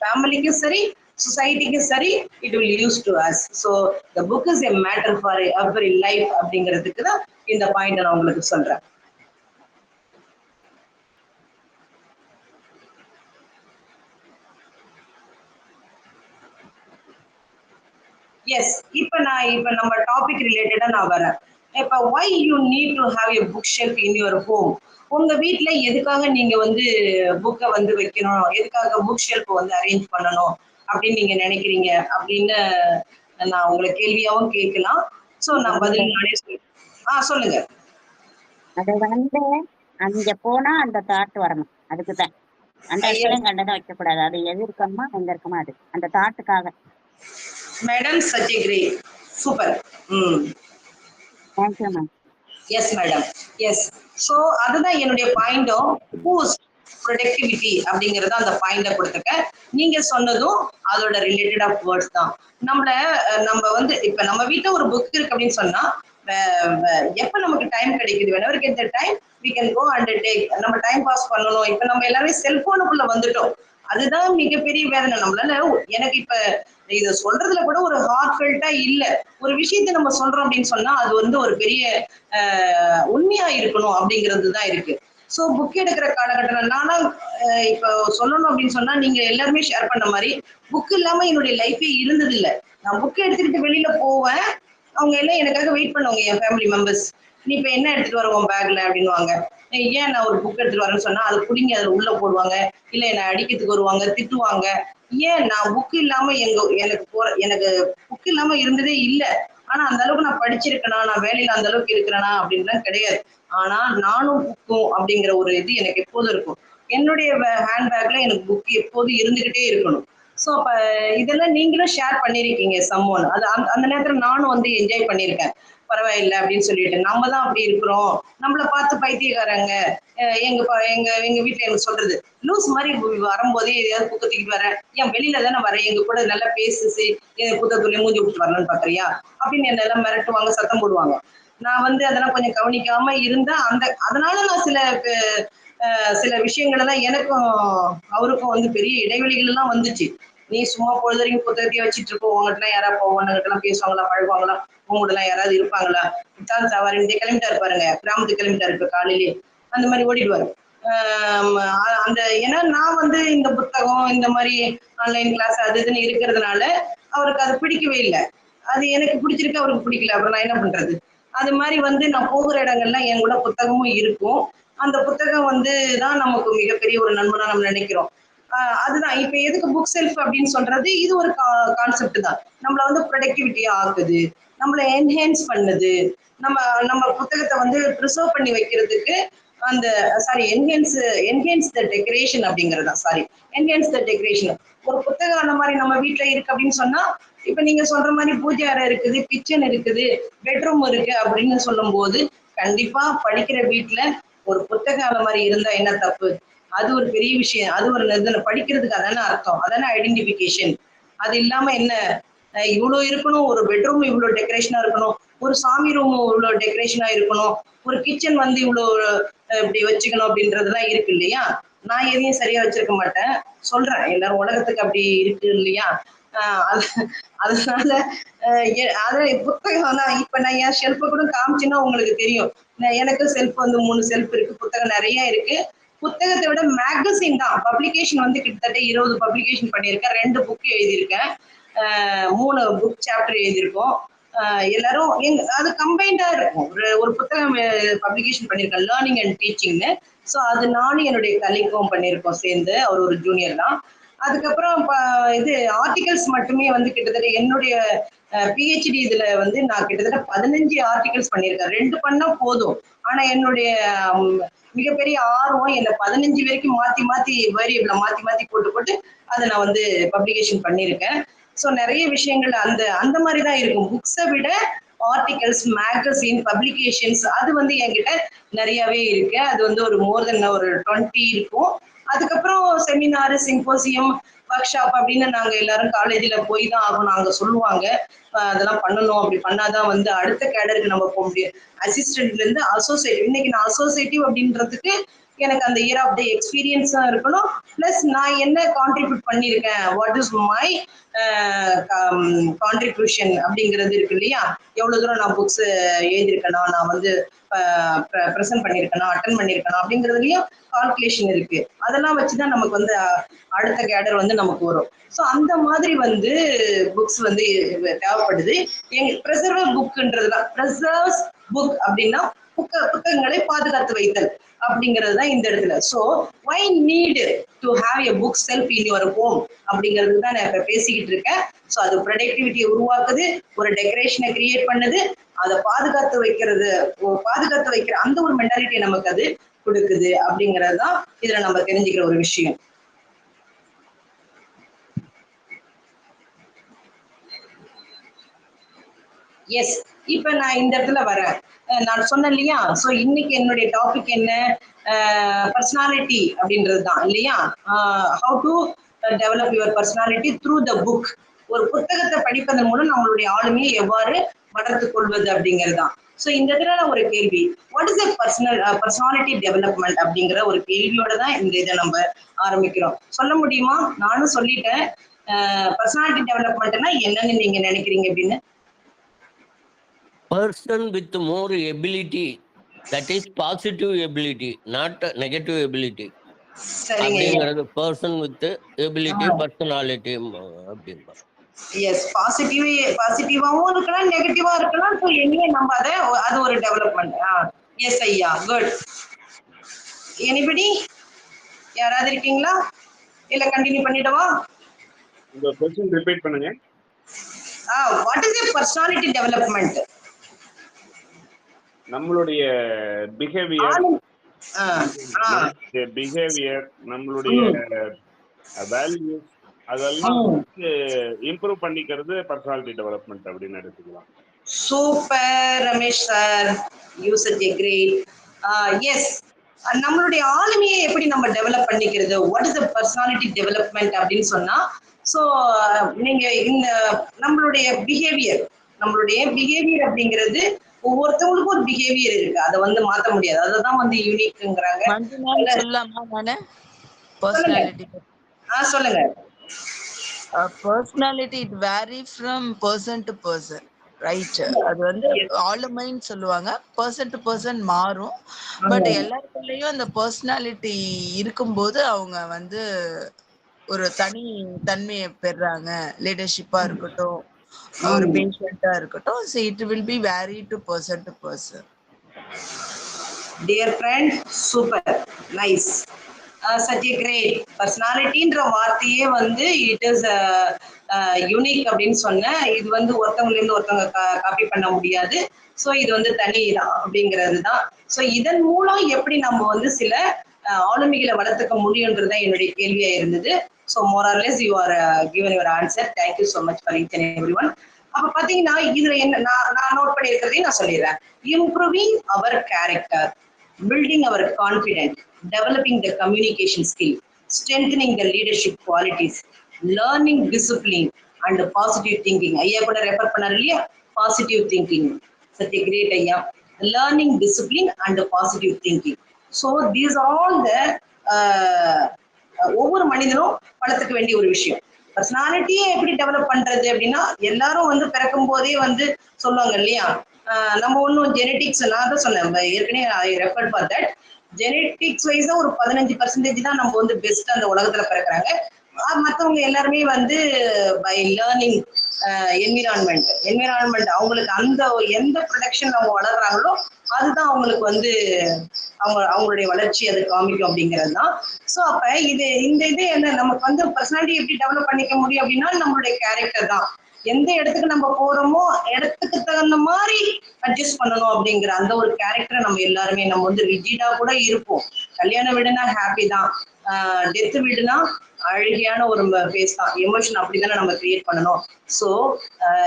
ஃபேமிலிக்கும் சரி, சொசைட்டிக்கும் சரி, it will use to us. So the book is a matter for every life அப்படிங்கிறதுக்கு தான் இந்த பாயிண்ட் நான் உங்களுக்கு சொல்றேன். எஸ், இப்ப நம்ம டாபிக் ரிலேட்டடா நான் வரேன். இப்ப why you need to have a bookshelf in your home. உங்க வீட்ல எதுக்காக நீங்க வந்து புக்கை வந்து வைக்கணும், எதுக்காக புக் ஷெல்ஃப் வந்து அரேஞ்ச் பண்ணணும் அப்படின்னு நீங்க நினைக்கிறீங்க அப்படின்னு நான் உங்களை கேள்வியாவும் கேட்கலாம். சோ நான் பதில் நானே சொல்லுங்க. அது வந்து அங்க போனா அந்த தாட் வரணும், அதுக்குதான். அந்த இடத்துல கண்டதை வைக்க கூடாது. அது எது இருக்கணுமா எங்க இருக்குமா, அது அந்த தாட்டுக்காக. Madam such a great, super. Thank you ma'am. Yes madam, yes. So அதுதான் என்னுடைய பாயிண்டும். ப்ரொடக்டிவிட்டி அப்படிங்கறத அந்த பாயிண்ட கொடுத்துருக்கேன். நீங்க சொன்னதும் அதோட ரிலேட்டட் ஆஃப் வேர்ட்ஸ் தான். நம்ம வந்து இப்ப நம்ம வீட்டுல ஒரு புக் இருக்கு அப்படின்னு சொன்னா எப்ப நமக்கு டைம் கிடைக்குது, whenever get the time we can go and take, நம்ம டைம் பாஸ் பண்ணணும். இப்ப நம்ம எல்லாமே செல்போனுக்குள்ள வந்துட்டோம். அதுதான் மிகப்பெரிய வேதனை. நம்மளால எனக்கு இப்ப இத சொல்றதுல கூட ஒரு ஹார்ட்ஃபெல்ட்டா இல்ல. ஒரு விஷயத்தை நம்ம சொல்றோம் அப்படின்னு சொன்னா அது வந்து ஒரு பெரிய உண்மையா இருக்கணும் அப்படிங்கிறது தான் இருக்கு. சோ புக் எடுக்கிற காலகட்டத்தில் நானும் இப்போ சொல்லணும் அப்படின்னு சொன்னா நீங்க எல்லாருமே ஷேர் பண்ண மாதிரி புக் இல்லாம என்னுடைய லைஃபே இருந்தது இல்ல. நான் புக் எடுத்துக்கிட்டு வெளியில போவேன், அவங்க எல்லாம் எனக்காக வெயிட் பண்ணுவாங்க, என் ஃபேமிலி மெம்பர்ஸ். நீ இப்ப என்ன எடுத்துட்டு வர உன் பேக்ல அப்படின்னுவாங்க. ஏன் நான் ஒரு புக் எடுத்துட்டு வரேன்னு சொன்னா அது புடிங்கி அதுல உள்ள போடுவாங்க, இல்ல என்ன அடிக்கிறதுக்கு வருவாங்க, திட்டுவாங்க. ஏன் நான் புக் இல்லாம எனக்கு புக் இல்லாம இருந்ததே இல்ல. ஆனா அந்த அளவுக்கு நான் படிச்சிருக்கேனா, நான் வேலையில அந்த அளவுக்கு இருக்கிறேனா அப்படின்லாம் கிடையாது. ஆனா நானும் புக்கும் அப்படிங்கிற ஒரு இது எனக்கு எப்போதும் இருக்கும். என்னுடைய ஹேண்ட்பேக்ல எனக்கு புக் எப்போதும் இருந்துகிட்டே இருக்கணும். ஸோ அப்ப இதெல்லாம் நீங்களும் ஷேர் பண்ணிருக்கீங்க சம்மோன். அது அந்த நேரத்துல நானும் வந்து என்ஜாய் பண்ணியிருக்கேன். பரவாயில்லை அப்படின்னு சொல்லிட்டு நம்ம தான் அப்படி இருக்கிறோம், நம்மளை பார்த்து பைத்தியக்காரங்க. எங்க வீட்டுல எனக்கு சொல்றது லூஸ் மாதிரி வரும்போதே எதையாவது புக்கத்திக்கிட்டு வரேன், ஏன் வெளியில தானே வரேன், எங்க கூட நல்லா பேசி புத்தகத்துலயே மூஞ்சி விட்டு வரணும்னு பாக்குறியா அப்படின்னு என்ன எல்லாம் மிரட்டுவாங்க, சத்தம் போடுவாங்க. நான் வந்து அதெல்லாம் கொஞ்சம் கவனிக்காம இருந்தா அதனால நான் சில விஷயங்கள் எல்லாம் எனக்கும் அவருக்கும் வந்து பெரிய இடைவெளிகள் எல்லாம் வந்துச்சு. நீ சும்மா பொழுதுறையும் புத்தகத்தையே வச்சுட்டு இருக்கோம், உங்ககிட்ட யாராவது உங்ககிட்ட எல்லாம் பேசுவாங்களா, பழகுவாங்களா, உங்ககிட்ட எல்லாம் யாராவது இருப்பாங்களா, தான் சவாரி இந்த கிளம்பிட்டாரு பாருங்க, கிராமத்துக்கு கிளம்பிட்டாரு இப்ப காலையிலேயே அந்த மாதிரி ஓடிடுவாரு. அந்த ஏன்னா நான் வந்து இந்த புத்தகம் இந்த மாதிரி ஆன்லைன் கிளாஸ் அது இதுன்னு இருக்கிறதுனால அவருக்கு அது பிடிக்கவே இல்லை. அது எனக்கு பிடிச்சிருக்கு, அவருக்கு பிடிக்கல, அப்புறம் நான் என்ன பண்றது. அது மாதிரி வந்து நான் போகிற இடங்கள்லாம் என் கூட புத்தகமும் இருக்கும். அந்த புத்தகம் வந்து தான் நமக்கு மிகப்பெரிய ஒரு நண்பனா நம்ம நினைக்கிறோம். அதுதான் இப்ப எதுக்கு புக் செல்ஃப் அப்படின்னு சொல்றது, இது ஒரு கான்செப்ட் தான். நம்மள வந்து ப்ரொடக்டிவிட்டியா ஆக்குது, நம்மள என்ஹான்ஸ் பண்ணுது. நம்ம நம்ம புத்தகத்தை வந்து ப்ரிசர்வ் பண்ணி வைக்கிறதுக்கு அந்த சாரி என்ஹான்ஸ் த டெக்கரேஷன் அப்படிங்கறதா, சாரி என்ஹான்ஸ் த டெக்கரேஷன். ஒரு புத்தகம் அந்த மாதிரி நம்ம வீட்டுல இருக்கு அப்படின்னு சொன்னா, இப்ப நீங்க சொல்ற மாதிரி பூஜை அறை இருக்குது, கிச்சன் இருக்குது, பெட்ரூம் இருக்கு அப்படின்னு சொல்லும் போது கண்டிப்பா படிக்கிற வீட்டுல ஒரு புத்தகம் அந்த மாதிரி இருந்தா என்ன தப்பு. அது ஒரு பெரிய விஷயம். அது ஒரு படிக்கிறதுக்கு அதான அர்த்தம், அதான ஐடென்டிபிகேஷன். அது இல்லாம என்ன இவ்வளவு இருக்கணும், ஒரு பெட்ரூம் இவ்வளவு டெக்கரேஷனா இருக்கணும், ஒரு சாமி ரூம் இவ்வளவு டெக்கரேஷனா இருக்கணும், ஒரு கிச்சன் வந்து இவ்வளவு இப்படி வச்சுக்கணும் அப்படின்றதுலாம் இருக்கு இல்லையா. நான் எதையும் சரியா வச்சிருக்க மாட்டேன், சொல்றேன் எல்லாரும் உலகத்துக்கு அப்படி இருக்கு இல்லையா. அதனால அது புத்தகம் தான். இப்ப நான் என் ஷெல்ஃபை கூட காமிச்சுன்னா உங்களுக்கு தெரியும். எனக்கு செல்ஃப் வந்து 3 செல்ஃப் இருக்கு, புத்தகம் நிறைய இருக்கு. புத்தகத்தை விட மேகசின் தான் பப்ளிகேஷன் வந்து கிட்டத்தட்ட 20 பப்ளிகேஷன் பண்ணியிருக்கேன், 2 புக் எழுதியிருக்கேன், 3 புக் சாப்டர் எழுதியிருக்கோம். எல்லாரும் அது கம்பைண்டா இருக்கும். ஒரு புத்தகம் பப்ளிகேஷன் பண்ணியிருக்கேன், லேர்னிங் அண்ட் டீச்சிங்னு. ஸோ அது நானும் என்னுடைய கலீக்கும் பண்ணியிருக்கோம் சேர்ந்து, அவர் ஒரு ஜூனியர் தான். அதுக்கப்புறம் இது ஆர்டிகல்ஸ் மட்டுமே வந்து கிட்டத்தட்ட என்னுடைய பிஹெச்டி இதுல வந்து நான் கிட்டத்தட்ட 15 ஆர்டிகல்ஸ் பண்ணியிருக்கேன். 2 பண்ணா போதும். ஆனா என்னுடைய மிகப்பெரிய ஆர்வம் என்ன 15 வரைக்கும் மாத்தி மாத்தி வேரியபிள மாத்தி மாத்தி போட்டு போட்டு அதை நான் வந்து பப்ளிகேஷன் பண்ணியிருக்கேன். ஸோ நிறைய விஷயங்கள் அந்த அந்த மாதிரி தான் இருக்கும். புக்ஸை விட ஆர்டிகல்ஸ், மேகசின், பப்ளிகேஷன்ஸ் அது வந்து என்கிட்ட நிறையவே இருக்கு. அது வந்து ஒரு மோர் தென் ஒரு 20 இருக்கும். அதுக்கப்புறம் செமினார், சிம்போசியம், ஒர்க் ஷாப் அப்படின்னு நாங்க எல்லாரும் காலேஜ்ல போய் தான் ஆகும், நாங்க சொல்லுவாங்க அதெல்லாம் பண்ணணும், அப்படி பண்ணாதான் வந்து அடுத்த கேடருக்கு நம்ம போக முடியும். அசிஸ்டன்ட்ல இருந்து அசோசியேட்டிவ், இன்னைக்கு நான் அசோசியேட்டிவ் அப்படின்றதுக்கு எனக்கு அந்த இயர் ஆஃப் த எக்ஸ்பீரியன்ஸா இருக்கணும். பிளஸ் நான் என்ன கான்ட்ரிபியூட் பண்ணியிருக்கேன், வாட் இஸ் மை கான்ட்ரிபியூஷன் அப்படிங்கிறது இருக்கு இல்லையா. எவ்வளவு தூரம் நான் புக்ஸ் எழுதியிருக்கேனா, நான் வந்து ப்ரெசென்ட் பண்ணியிருக்கேனா, அட்டன் பண்ணியிருக்கேனா அப்படிங்கிறதுலயும் கால்குலேஷன் இருக்கு. அதெல்லாம் வச்சுதான் நமக்கு வந்து அடுத்த கேடர் வந்து நமக்கு வரும். ஸோ அந்த மாதிரி வந்து புக்ஸ் வந்து தேவைப்படுது. ப்ரெசர்வர் புக்ன்றதுதான், ப்ரெசர்வ்ஸ் புக் அப்படின்னா புத்தகங்களை பாதுகாத்து வைத்தல் அப்படிங்கிறது தான் இந்த இடத்துல. So why need to have a book shelf in your home அப்படிங்கிறது தான் நான் இப்ப பேசிக்கிட்டு இருக்கேன். ஸோ அது ப்ரொடக்டிவிட்டியை உருவாக்குது, ஒரு டெக்கரேஷனை கிரியேட் பண்ணுது, அதை பாதுகாத்து வைக்கிற அந்த ஒரு மென்டாலிட்டியை நமக்கு அது கொடுக்குது அப்படிங்கிறது தான் இதுல நம்ம தெரிஞ்சுக்கிற ஒரு விஷயம். எஸ், இப்ப நான் இந்த இடத்துல வரேன். நான் சொன்னேன் இல்லையா? ஸோ இன்னைக்கு என்னுடைய டாபிக் என்ன? பர்சனாலிட்டி அப்படின்றது தான் இல்லையா? How to develop your personality through the book. ஒரு புத்தகத்தை படிப்பதன் மூலம் நம்மளுடைய ஆளுமையை எவ்வாறு வளர்த்துக் கொள்வது அப்படிங்கிறது தான். ஸோ இந்த இடத்துல ஒரு கேள்வி, வாட் இஸ் பர்சனாலிட்டி டெவலப்மெண்ட் அப்படிங்கிற ஒரு கேள்வியோட தான் இந்த இதை நம்ம ஆரம்பிக்கிறோம். சொல்ல முடியுமா? நானும் சொல்லிட்டேன். பர்சனாலிட்டி டெவலப்மெண்ட்னா என்னன்னு நீங்க நினைக்கிறீங்க அப்படின்னு? Person with more ability, that is positive ability, not negative ability. சரிங்க. அப்படிங்கிறது person with ability, personality அப்படின்பா. எஸ், பாசிட்டிவாவும் இருக்கலாம், நெகட்டிவா இருக்கலாம். ஸோ எனிவே நம்ம அதை அது ஒரு டெவலப்மெண்ட். எஸ் ஐயா, குட். எனிபடி யாராவது இருக்கீங்களா? இல்ல கண்டினியூ பண்ணிடவா? உங்க क्वेश्चन ரிப்பீட் பண்ணுங்க. What is a personality development? நம்மளுடைய பிஹேவியர், நம்மளுடைய வேல்யூஸ் அதெல்லாம் இம்ப்ரூவ் பண்ணிக்கிறது பர்சனாலிட்டி டெவலப்மெண்ட் அப்படின்னு எடுத்துக்கலாம். Super Ramesh sir, you such a great. Yes, நம்மளுடைய ஆளுமையை எப்படி நம்ம டெவலப் பண்ணிக்கிறது? What is the personality development அப்படின்னு சொன்னா, ஸோ நீங்க இந்த நம்மளுடைய பிஹேவியர் அப்படிங்கிறது ஒவ்வொருத்தவங்களுக்கும் ஒரு பிஹேவியர் இருக்கு, அதை வந்து மாத்த முடியாது. அதுதான் வந்து யூனிக்ங்கிறாங்க. சொல்லுங்க. Personality it vary from person to person, right? அது வந்து ஆளுமைன்னு சொல்லுவாங்க. பர்சன் டு பர்சன் மாறும். பட் எல்லாருக்குள்ளயும் அந்த பர்சனாலிட்டி இருக்கும்போது அவங்க வந்து ஒரு தனி தன்மையை பெறாங்க. லீடர்ஷிப்பா இருக்கட்டும், ஒரு பேஷண்டா இருக்கட்டும். So it will be vary to person to person. Dear friend, super nice. Such a great பர்சனாலிட்டின்ற வார்த்தையே வந்து இட் இஸ் யூனிக் அப்படின்னு சொன்னேன். இது வந்து ஒருத்தவங்க இருந்து ஒருத்தவங்க காப்பி பண்ண முடியாது. ஸோ இது வந்து தனி தான் அப்படிங்கிறது தான். ஸோ இதன் மூலம் எப்படி நம்ம வந்து சில ஆளுமைகளை வளர்த்துக்க முடியும்ன்றதுதான் என்னுடைய கேள்வியா இருந்தது. So more or less you are given your answer. Thank you so much for each and every one. அப்ப பாத்தீங்கன்னா இதுல என்ன நான் நோட் பண்ணியிருக்கிறதையும் நான் சொல்லிடுறேன். Improving our character, building our confidence, developing the communication skill, strengthening the leadership qualities, learning discipline and positive thinking. ஐயா கூட ரெஃபர் பண்ணாரு இல்லையா? Positive thinking. such a great ஐயா. learning discipline and positive thinking. so these are all the ஒவ்வொரு மனிதனும் வளர்த்துக்க வேண்டிய ஒரு விஷயம். பர்சனாலிட்டியை எப்படி டெவலப் பண்றது அப்படின்னா, எல்லாரும் வந்து பிறக்கும் போதே வந்து சொல்லுவாங்க இல்லையா, நம்ம ஒன்றும் ஜெனட்டிக்ஸ், நான் தான் சொன்னேன் ஏற்கனவே, ஐ ரெஃபர்ட் ஃபார் தட். ஜெனட்டிக்ஸ் வைஸா ஒரு 15% தான் நம்ம வந்து பெஸ்ட் அந்த உலகத்துல பிறக்கிறாங்க. மற்றவங்க எல்லாருமே வந்து பை லேர்னிங் என்விரான்மெண்ட் அவங்களுக்கு அந்த எந்த ப்ரொடக்ஷன் அவங்க வளர்றாங்களோ அதுதான் அவங்களுக்கு வந்து அவங்களுடைய வளர்ச்சி அது காமிக்கும் அப்படிங்கிறது தான். ஸோ அப்ப இந்த இது என்ன, நமக்கு வந்து பர்சனாலிட்டி எப்படி டெவலப் பண்ணிக்க முடியும் அப்படின்னா நம்மளுடைய கேரக்டர் தான். எந்த இடத்துக்கு நம்ம போறோமோ இடத்துக்கு தகுந்த மாதிரி அட்ஜஸ்ட் பண்ணணும் அப்படிங்கிற அந்த ஒரு கேரக்டரை நம்ம எல்லாருமே, நம்ம வந்து ரிஜிடா கூட இருப்போம். கல்யாண வீடுனா ஹாப்பி தான், டெத் வீடுனா அழகியான ஒரு ஃபேஸ் தான். எமோஷன் அப்படித்தானே நம்ம கிரியேட் பண்ணணும். So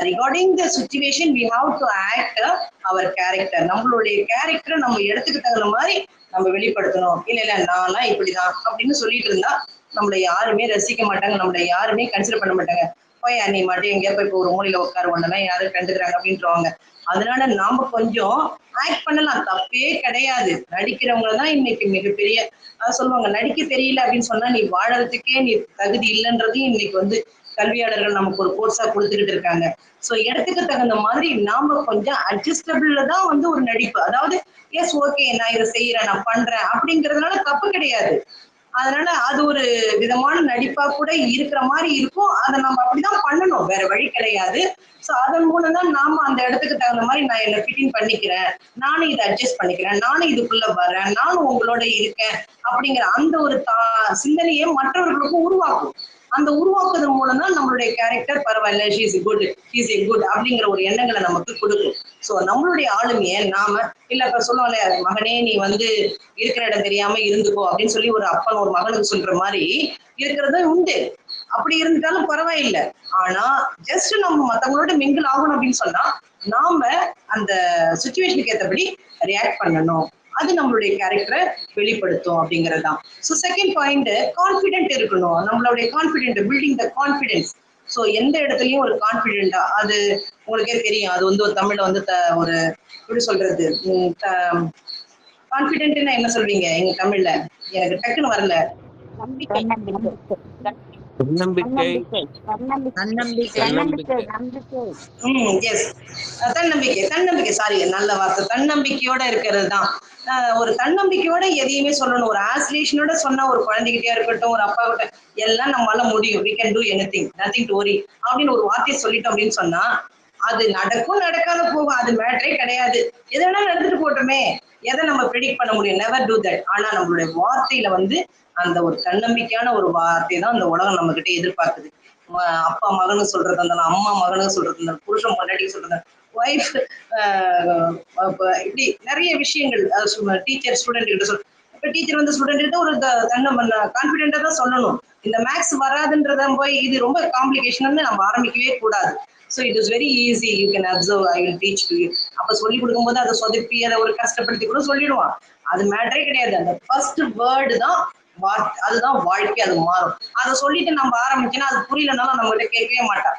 regarding the situation we have to act our character. நம்மளுடைய கேரக்டரை நம்ம இடத்துக்கு தகுந்த மாதிரி நம்ம வெளிப்படுத்தணும். இல்ல நான்லாம் இப்படிதான் அப்படின்னு சொல்லிட்டு இருந்தா நம்மளை யாருமே ரசிக்க மாட்டாங்க, நம்மளை யாருமே கன்சிடர் பண்ண மாட்டாங்க. போய் நீ மட்டும் எங்கேயா போய் இப்போ ஒரு மூலையில உட்கார ஒண்ணெல்லாம் யாரும் கண்டுக்கிறாங்க அப்படின்றவாங்க. அதனால நாம கொஞ்சம் ஆக்ட் பண்ணலாம், தப்பே கிடையாது. நடிக்கிறவங்க தான் இன்னைக்கு மிகப்பெரிய சொல்லுவாங்க, நடிக்க தெரியல அப்படின்னு சொன்னா நீ வாழறதுக்கே நீ தகுதி இல்லைன்றதையும் இன்னைக்கு வந்து கல்வியாளர்கள் நமக்கு ஒரு கோர்ஸா கொடுத்துக்கிட்டு இருக்காங்க. ஸோ இடத்துக்கு தகுந்த மாதிரி நாம கொஞ்சம் அட்ஜஸ்டபிள்ல தான் வந்து ஒரு நடிப்பு. அதாவது எஸ் ஓகே நான் இதை செய்யறேன், நான் பண்றேன் அப்படிங்கிறதுனால தப்பு கிடையாது. அதனால அது ஒரு விதமான நடிப்பா கூட இருக்கிற மாதிரி இருக்கும். அதை நம்ம அப்படிதான் பண்ணணும், வேற வழி கிடையாது. ஸோ அதன் மூலம் தான் நாம அந்த இடத்துக்கு தகுந்த மாதிரி நான் என்னை ஃபிட்டிங் பண்ணிக்கிறேன், நானும் இதை அட்ஜஸ்ட் பண்ணிக்கிறேன், நானும் இதுக்குள்ள வரேன், நானும் உங்களோட இருக்கேன் அப்படிங்கிற அந்த ஒரு சிந்தனையை மற்றவர்களுக்கும் உருவாக்கும். அந்த உருவாக்குவதன் மூலம் தான் நம்மளுடைய கேரக்டர் பரவாயில்ல, ஷீஸ் குட், ஷீஸ் ஏ குட் அப்படிங்கிற ஒரு எண்ணங்களை நமக்கு கொடுக்கும். ஸோ நம்மளுடைய ஆளுமையை நாம இல்ல இப்ப சொல்லுவாங்கல்ல, மகனே நீ வந்து இருக்கிற இடம் தெரியாம இருந்துக்கோ அப்படின்னு சொல்லி ஒரு அப்பன் ஒரு மகனுக்கு சொல்ற மாதிரி இருக்கிறது உண்டு. அப்படி இருந்துட்டாலும் பரவாயில்லை. ஆனா ஜஸ்ட் நம்ம மத்தவங்களோட மிங்கிள் ஆகணும் அப்படின்னு சொன்னா நாம அந்த சுச்சுவேஷனுக்கு ஏற்றபடி ரியாக்ட் பண்ணணும். அது நம்மளுடைய கேரக்டரை வெளிப்படுத்தும் அப்படிங்கிறது தான். ஸோ செகண்ட் பாயிண்ட், கான்ஃபிடென்ட் இருக்கணும். நம்மளுடைய கான்ஃபிடென்ட், பில்டிங் த கான்ஃபிடென்ஸ். ஸோ எந்த இடத்துலயும் ஒரு கான்ஃபிடென்டா, அது உங்களுக்கே தெரியும். அது வந்து ஒரு தமிழ்ல வந்து ஒரு எப்படி சொல்றது, கான்ஃபிடென்ட்னா என்ன சொல்வீங்க எங்க தமிழ்ல? எனக்கு டக்குன்னு வரல. நம்பிக்கை தன்னம்பிக்கை. தன்னம்பிக்கை. தன்னம்பிக்கை. எஸ், தன்னம்பிக்கை. தன்னம்பிக்கை, சாரி, நல்ல வார்த்தை. தன்னம்பிக்கையோட இருக்கிறது தான். ஒரு தன்னம்பிக்கையோட எதையுமே சொல்லணும். ஒரு ஆஸ்லேஷனோட சொன்னா, ஒரு குழந்தைகிட்டயா இருக்கட்டும், ஒரு அப்பா கிட்ட, எல்லாம் நம்மளால முடியும், we can do anything, nothing to worry அப்படின்னு ஒரு வார்த்தையை சொல்லிட்டோம் அப்படின்னு சொன்னா, அது நடக்கும் நடக்காத போகும், அது மேட்டரே கிடையாது. எதனா நடந்துட்டு போட்டோமே, எதை நம்ம ப்ரெடிக்ட் பண்ண முடியும்? Never do that. ஆனா நம்மளுடைய வார்த்தையில வந்து அந்த ஒரு தன்னம்பிக்கையான ஒரு வார்த்தை தான் அந்த உலகம் நம்ம கிட்ட எதிர்பார்க்குது. அப்பா மகனு சொல்றது இருந்தாலும், அம்மா மகனு சொல்றது இருந்தாலும், புருஷன் பொண்டாட்டி சொல்றது, ஒய்ஃப், இப்படி நிறைய விஷயங்கள். டீச்சர் ஸ்டூடெண்ட் கிட்ட சொல், இப்ப டீச்சர் வந்து ஸ்டூடெண்ட் கிட்ட ஒரு கான்பிடென்டா தான் சொல்லணும். இந்த மேக்ஸ் வராதுன்றத போய் இது ரொம்ப காம்ப்ளிகேஷன் நம்ம ஆரம்பிக்கவே கூடாது. So it is very easy, you can observe, I will teach to you. அப்ப சொல்லி கொடுக்கும்போது அதை சொதப்பி அதை ஒரு கஷ்டப்படுத்தி கூட சொல்லிடுவான். அது மேட்டரே கிடையாது. அந்த ஃபர்ஸ்ட் வேர்டு தான் அதுதான் வாழ்க்கை, அது மாறும். அதை சொல்லிட்டு நம்ம ஆரம்பிச்சோன்னா அது புரியலனாலும் நம்ம கிட்ட கேட்கவே மாட்டான்.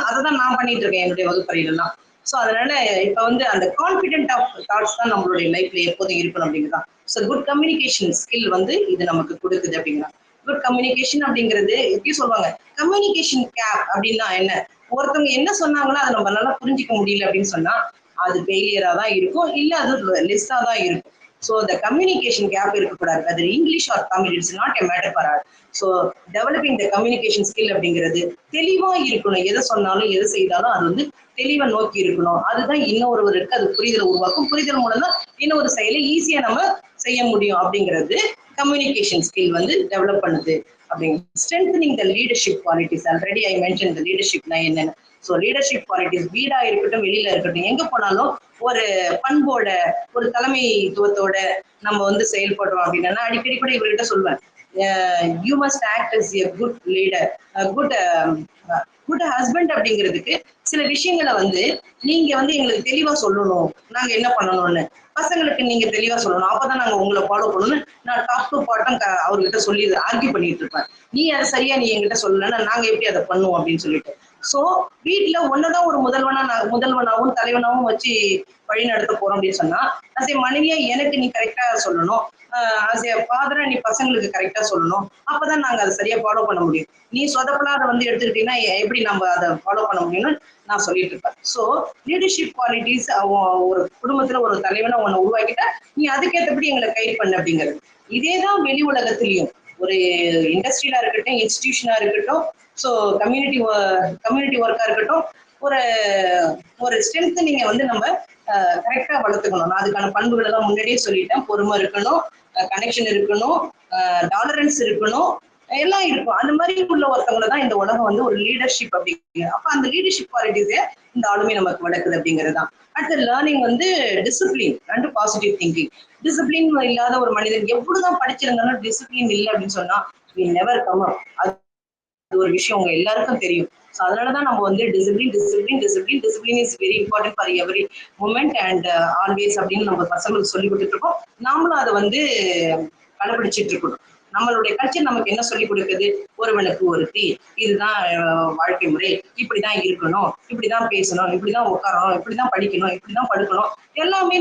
அதைதான் நான் பண்ணிட்டு இருக்கேன் என்னுடைய வகுப்பறையிலாம். ஸோ அதனால இப்ப வந்து அந்த கான்பிடென்ட் ஆஃப் தாட்ஸ் தான் நம்மளுடைய லைஃப்ல எப்போதும் இருக்கணும் அப்படிங்கிறதான். ஸோ குட் கம்யூனிகேஷன் ஸ்கில் வந்து இது நமக்கு கொடுக்குது அப்படிங்கிறான். குட் கம்யூனிகேஷன் அப்படிங்கிறது எப்படி சொல்லுவாங்க, கம்யூனிகேஷன் கேப் அப்படின்னா என்ன? ஒருத்தவங்க என்ன சொன்னாங்கன்னா அதை நம்ம நல்லா புரிஞ்சிக்க முடியல அப்படின்னு சொன்னா அது ஃபெயிலியரா தான் இருக்கும், இல்ல அது லெஸ்ஸா தான் இருக்கும். ஸோ த கம்யூனிகேஷன் கேப் இருக்கக்கூடாது. அது English or Tamil, it's not a matter for our. So developing the communication skill அப்படிங்கிறது தெளிவா இருக்கணும். எதை சொன்னாலும் எது செய்தாலும் அது வந்து தெளிவை நோக்கி இருக்கணும். அதுதான் இன்னொருவருக்கு அது புரிதலை உருவாக்கும். புரிதல் மூலம் தான் இன்னொரு செயலை ஈஸியா நம்ம செய்ய முடியும் அப்படிங்கிறது கம்யூனிகேஷன் ஸ்கில் வந்து டெவலப் பண்ணுது அப்படிங்க. Strengthening the leadership qualities, already I mention the லீடர்ஷிப்னா என்னன்னு. ஸோ லீடர்ஷிப் குவாலிட்டிஸ் வீடா இருக்கட்டும், வெளியில இருக்கட்டும், எங்க போனாலும் ஒரு பண்போட, ஒரு தலைமைத்துவத்தோட நம்ம வந்து செயல்படுறோம் அப்படின்னா, அடிக்கடி கூட இவர்கிட்ட சொல்லுவேன், you must act as a good leader, good husband அப்படிங்கிறதுக்கு சில விஷயங்களை வந்து நீங்க வந்து எங்களுக்கு தெளிவா சொல்லணும், நாங்க என்ன பண்ணணும்னு. பசங்களுக்கு நீங்க தெளிவா சொல்லணும், அப்பதான் நாங்க உங்களை ஃபாலோ பண்ணணும்னு நான் டாப் டு பாட்டம் அவர்கிட்ட சொல்லி ஆர்கியூ பண்ணிட்டு இருப்பேன். நீ அதை சரியா நீ என்கிட்ட சொல்லலைன்னா நாங்க எப்படி அதை பண்ணுவோம் அப்படின்னு சொல்லிட்டு. சோ வீட்டுல ஒன்னதான் ஒரு முதல்வனாவும் தலைவனாவும் வச்சு வழி நடத்த போறோம் அப்படின்னு சொன்னா, as a மனைவியா எனக்கு நீ கரெக்டா சொல்லணும், as a ஃபாதரா நீ பசங்களுக்கு கரெக்டா சொல்லணும். அப்பதான் நாங்க அதை சரியா ஃபாலோ பண்ண முடியும். நீ சொதப்பலாம் அதை வந்து எடுத்துக்கிட்டீங்கன்னா எப்படி நம்ம அதை ஃபாலோ பண்ண முடியும்னு நான் சொல்லிட்டு இருப்பேன். ஸோ லீடர்ஷிப் குவாலிட்டிஸ், ஒரு குடும்பத்துல ஒரு தலைவனை ஒண்ணு உருவாக்கிட்டா நீ அதுக்கேற்றபடி எங்களை கைட் பண்ண அப்படிங்கிறது. இதேதான் வெளி உலகத்திலையும், ஒரு இண்டஸ்ட்ரியிலா இருக்கட்டும், இன்ஸ்டிடியூஷனா இருக்கட்டும், ஸோ கம்யூனிட்டி ஒர்க்கா இருக்கட்டும், ஒரு ஒரு ஸ்ட்ரென்த் நீங்க வந்து நம்ம கரெக்டா வளர்த்துக்கணும். நான் அதுக்கான பண்புகள் எல்லாம் முன்னாடியே சொல்லிட்டேன். பொறுமை இருக்கணும், கனெக்ஷன் இருக்கணும், டாலரன்ஸ் இருக்கணும், எல்லாம் இருக்கும். அந்த மாதிரி உள்ள ஒருத்தவங்களை தான் இந்த உலகம் வந்து ஒரு லீடர்ஷிப் அப்படிங்கிறது. அப்ப அந்த லீடர்ஷிப் குவாலிட்டிஸே இந்த ஆளுமே நமக்கு வளர்க்குது அப்படிங்கிறது தான். அடுத்த லேர்னிங் வந்து discipline and positive thinking. Discipline இல்லாத ஒரு மனிதன் எவ்வளவுதான் படிச்சிருந்தாலும் டிசிப்ளின் இல்லை அப்படின்னு சொன்னா we never come up. அது ஒரு விஷயம் உங்க எல்லாருக்கும் தெரியும். ஸோ அதனாலதான் நம்ம வந்து discipline is very important for every moment and always அப்படின்னு நம்ம பசங்களுக்கு சொல்லி கொடுத்துட்டு இருக்கோம். நாமளும் அதை வந்து கடைபிடிச்சிட்டு இருக்கணும். நம்மளுடைய கல்ச்சர் நமக்கு என்ன சொல்லி கொடுக்குது, ஒருவனுக்கு ஒருத்தி, இதுதான் வாழ்க்கை முறை, இப்படிதான் இருக்கணும், இப்படிதான் பேசணும், இப்படிதான் உட்காரணும், இப்படிதான் படிக்கணும், இப்படிதான் படுக்கணும், எல்லாமே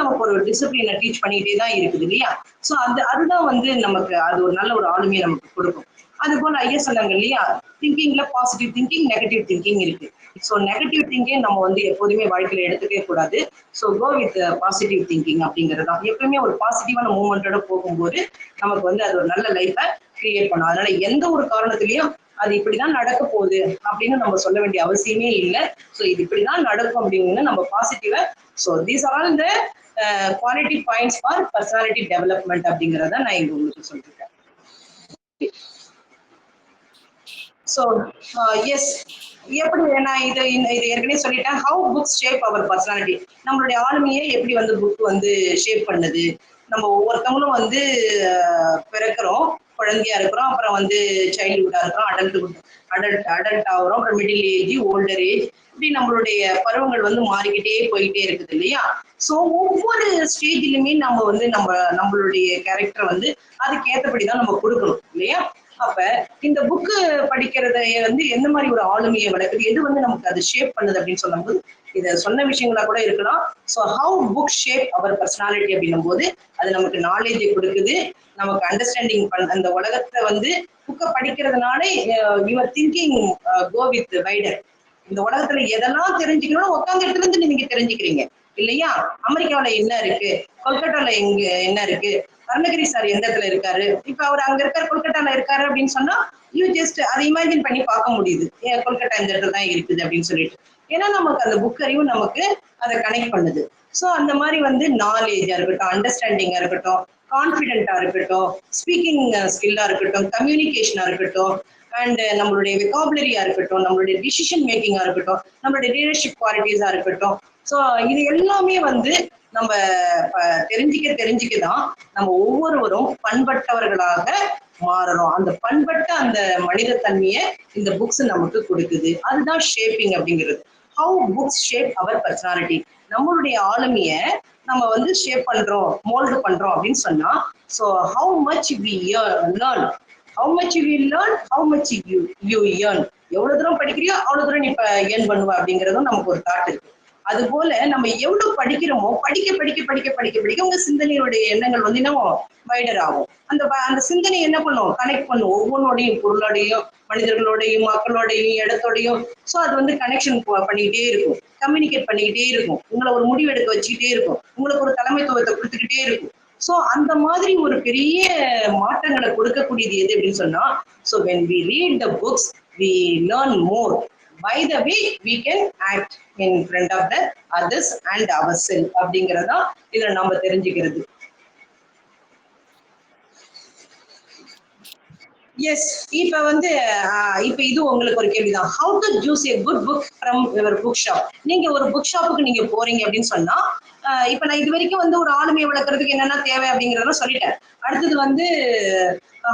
நமக்கு ஒரு டிசிப்ளினை டீச் பண்ணிட்டே தான் இருக்குது இல்லையா? ஸோ அதுதான் வந்து நமக்கு அது ஒரு நல்ல ஒரு ஆளுமையை நமக்கு கொடுக்கும். அது போல ஐயா சொன்னாங்க இல்லையா, திங்கிங்ல பாசிட்டிவ் திங்கிங், நெகட்டிவ் திங்கிங் இருக்கு. ஸோ நெகட்டிவ் திங்கிங் நம்ம வந்து எப்போதுமே வாழ்க்கையில எடுத்துக்கவே கூடாது. So go with positive thinking அப்படிங்கிறது தான். எப்பவுமே ஒரு பாசிட்டிவான மூமெண்டோட போகும்போது நமக்கு வந்து அது ஒரு நல்ல லைஃபை கிரியேட் பண்ணும். அதனால எந்த ஒரு காரணத்திலையும் அது இப்படிதான் நடக்க போகுது அப்படின்னு நம்ம சொல்ல வேண்டிய அவசியமே இல்லை. ஸோ இது இப்படிதான் நடக்கும் அப்படின்னு நம்ம பாசிட்டிவா. So these are all the quality points for personality development அப்படிங்கிறத நான் இங்க உங்களுக்கு சொல்லியிருக்கேன். ஸோ எஸ், எப்படி நான் இது ஏற்கனவே சொல்லிட்டேன். How books shape our personality, நம்மளுடைய ஆளுமையை எப்படி வந்து புக் வந்து ஷேப் பண்ணுது. நம்ம ஒவ்வொருத்தவங்களும் வந்து பிறக்கிறோம், குழந்தையா இருக்கிறோம், அப்புறம் வந்து சைல்ட்ஹுட்டா இருக்கிறோம், அடல்ட் ஆகுறோம், அப்புறம் மிடில் ஏஜ், ஓல்டர் ஏஜ், இப்படி நம்மளுடைய பருவங்கள் வந்து மாறிக்கிட்டே போயிட்டே இருக்குது இல்லையா? ஸோ ஒவ்வொரு ஸ்டேஜ்லயுமே நம்ம வந்து நம்மளுடைய கேரக்டர் வந்து அதுக்கு ஏற்றபடிதான் நம்ம கொடுக்கணும் இல்லையா? அப்ப இந்த புக்கு படிக்கிறத வந்து எந்த மாதிரி ஒரு ஆளுமையை வளர்க்குது, எது வந்து நமக்கு அது ஷேப் பண்ணுது அப்படின்னு சொல்லும்போது இத சொன்ன விஷயங்களா கூட இருக்கலாம். So how book shape our personality அப்படின்னும் போது அது நமக்கு நாலேஜை கொடுக்குது, நமக்கு அண்டர்ஸ்டாண்டிங் அந்த உலகத்தை வந்து புக்கை படிக்கிறதுனால your thinking go with wider. இந்த உலகத்துல எதெல்லாம் தெரிஞ்சுக்கணும் உட்காந்த இடத்துல இருந்து நீங்க தெரிஞ்சுக்கிறீங்க இல்லையா? அமெரிக்காவில என்ன இருக்கு, கொல்கட்டால எங்க என்ன இருக்கு, அருணகிரி சார் எந்த இடத்துல இருக்காரு, இப்ப அவர் அங்க இருக்காரு கொல்கட்டால இருக்காரு அப்படின்னு சொன்னா யூ ஜஸ்ட் அதை இமேஜின் பண்ணி பார்க்க முடியுது, ஏன் கொல்கட்டா இந்த இடத்துல தான் இருக்குது அப்படின்னு சொல்லிட்டு. ஏன்னா நமக்கு அந்த புக் அறிவு நமக்கு அதை கனெக்ட் பண்ணுது. ஸோ அந்த மாதிரி வந்து நாலேஜா இருக்கட்டும், அண்டர்ஸ்டாண்டிங்கா இருக்கட்டும், கான்ஃபிடென்ட்டா இருக்கட்டும், ஸ்பீக்கிங் ஸ்கில்லா இருக்கட்டும், கம்யூனிகேஷனா இருக்கட்டும், அண்ட் நம்மளுடைய வெக்காபுலரியா இருக்கட்டும், நம்மளுடைய டிசிஷன் மேக்கிங்கா இருக்கட்டும், நம்மளுடைய லீடர்ஷிப் குவாலிட்டிஸா இருக்கட்டும். ஸோ இது எல்லாமே வந்து நம்ம தெரிஞ்சுக்க தான் நம்ம ஒவ்வொருவரும் பண்பட்டவர்களாக மாறணும். அந்த பண்பட்ட அந்த மனித தன்மையை இந்த புக்ஸ் நமக்கு கொடுக்குது. அதுதான் ஷேப்பிங் அப்படிங்கிறது. How books shape our personality. நம்மளுடைய ஆளுமையை நம்ம வந்து ஷேப் பண்றோம், மோல்டு பண்றோம் அப்படின்னு சொன்னா, so how much we learn, how much we learn, how much you earn. எவ்வளவு தூரம் படிக்கிறியோ அவ்வளவு தூரம் நீ ஏர்ன் பண்ணுவ அப்படிங்கிறதும் நமக்கு ஒரு தாட் இருக்கு. அது போல நம்ம எவ்வளவு படிக்கிறோமோ படிக்க படிக்க படிக்க படிக்க படிக்க உங்க சிந்தனையுடைய எண்ணங்கள் வந்து இன்னும் வைடர் ஆகும். அந்த சிந்தனை என்ன பண்ணும், கனெக்ட் பண்ணும் ஒவ்வொன்னோடையும், பொருளோடையும், மனிதர்களோடையும், மக்களோடையும், இடத்தோடையும். ஸோ அது வந்து கனெக்ஷன் பண்ணிக்கிட்டே இருக்கும், கம்யூனிகேட் பண்ணிக்கிட்டே இருக்கும், உங்களை ஒரு முடிவு எடுக்க வச்சுக்கிட்டே இருக்கும், உங்களுக்கு ஒரு தலைமைத்துவத்தை கொடுத்துக்கிட்டே இருக்கும். ஸோ அந்த மாதிரி ஒரு பெரிய மாற்றங்களை கொடுக்கக்கூடியது எது அப்படின்னு சொன்னா, so when we read the books we learn more. By the way, we can act in front of the others and ourselves அப்படிங்கிறதா இதுல நம்ம தெரிஞ்சுக்கிறது. எஸ், இப்ப வந்து இப்ப இது உங்களுக்கு ஒரு கேள்விதான். How to choose a good book from your book shop. நீங்க ஒரு புக் ஷாப்புக்கு நீங்க போறீங்க அப்படின்னு சொன்னா, இப்ப நான் இது வரைக்கும் வந்து ஒரு ஆளுமையை வளர்க்கறதுக்கு என்னென்ன தேவை அப்படிங்கிறத சொல்லிட்டேன். அடுத்தது வந்து